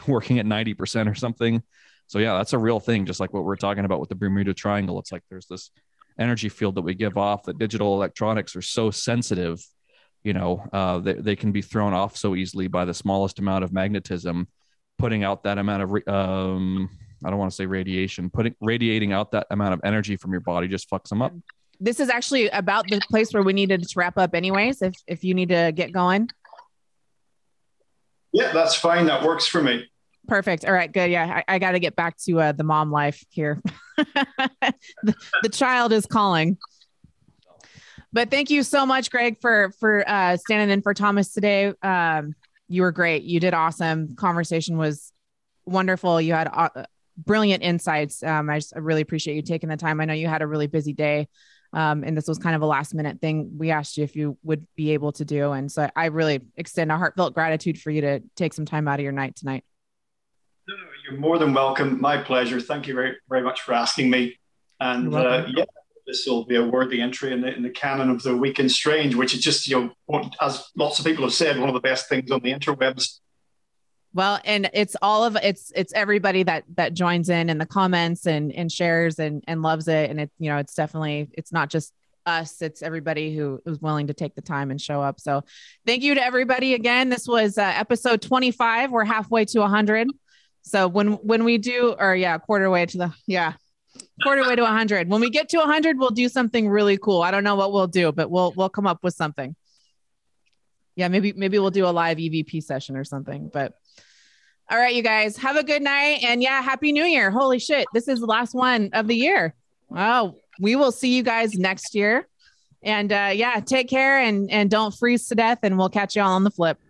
working at 90% or something. So yeah, that's a real thing. Just like what we're talking about with the Bermuda Triangle. It's like, there's this energy field that we give off, that digital electronics are so sensitive, they can be thrown off so easily by the smallest amount of magnetism, putting out that amount of, I don't want to say radiation, radiating out that amount of energy from your body just fucks them up. This is actually about the place where we needed to wrap up anyways, if you need to get going. Yeah, that's fine. That works for me. Perfect. All right, good. Yeah, I got to get back to the mom life here. the child is calling. But thank you so much, Greg, for standing in for Thomas today. You were great. You did awesome. Conversation was wonderful. You had brilliant insights. I really appreciate you taking the time. I know you had a really busy day. And this was kind of a last minute thing we asked you if you would be able to do. And so I really extend a heartfelt gratitude for you to take some time out of your night tonight. No, you're more than welcome. My pleasure. Thank you very, very much for asking me. And this will be a worthy entry in the canon of the Weak and Strange, which is just, as lots of people have said, one of the best things on the interwebs. Well, and it's it's everybody that joins in the comments and shares and loves it. And it's definitely, it's not just us, it's everybody who is willing to take the time and show up. So thank you to everybody again. This was episode 25. We're halfway to 100. So when we do, quarter way to 100. When we get to 100, we'll do something really cool. I don't know what we'll do, but we'll come up with something. Yeah, maybe we'll do a live EVP session or something. But all right, you guys, have a good night. And Happy New Year. Holy shit. This is the last one of the year. Wow. We will see you guys next year. And take care and don't freeze to death. And we'll catch you all on the flip.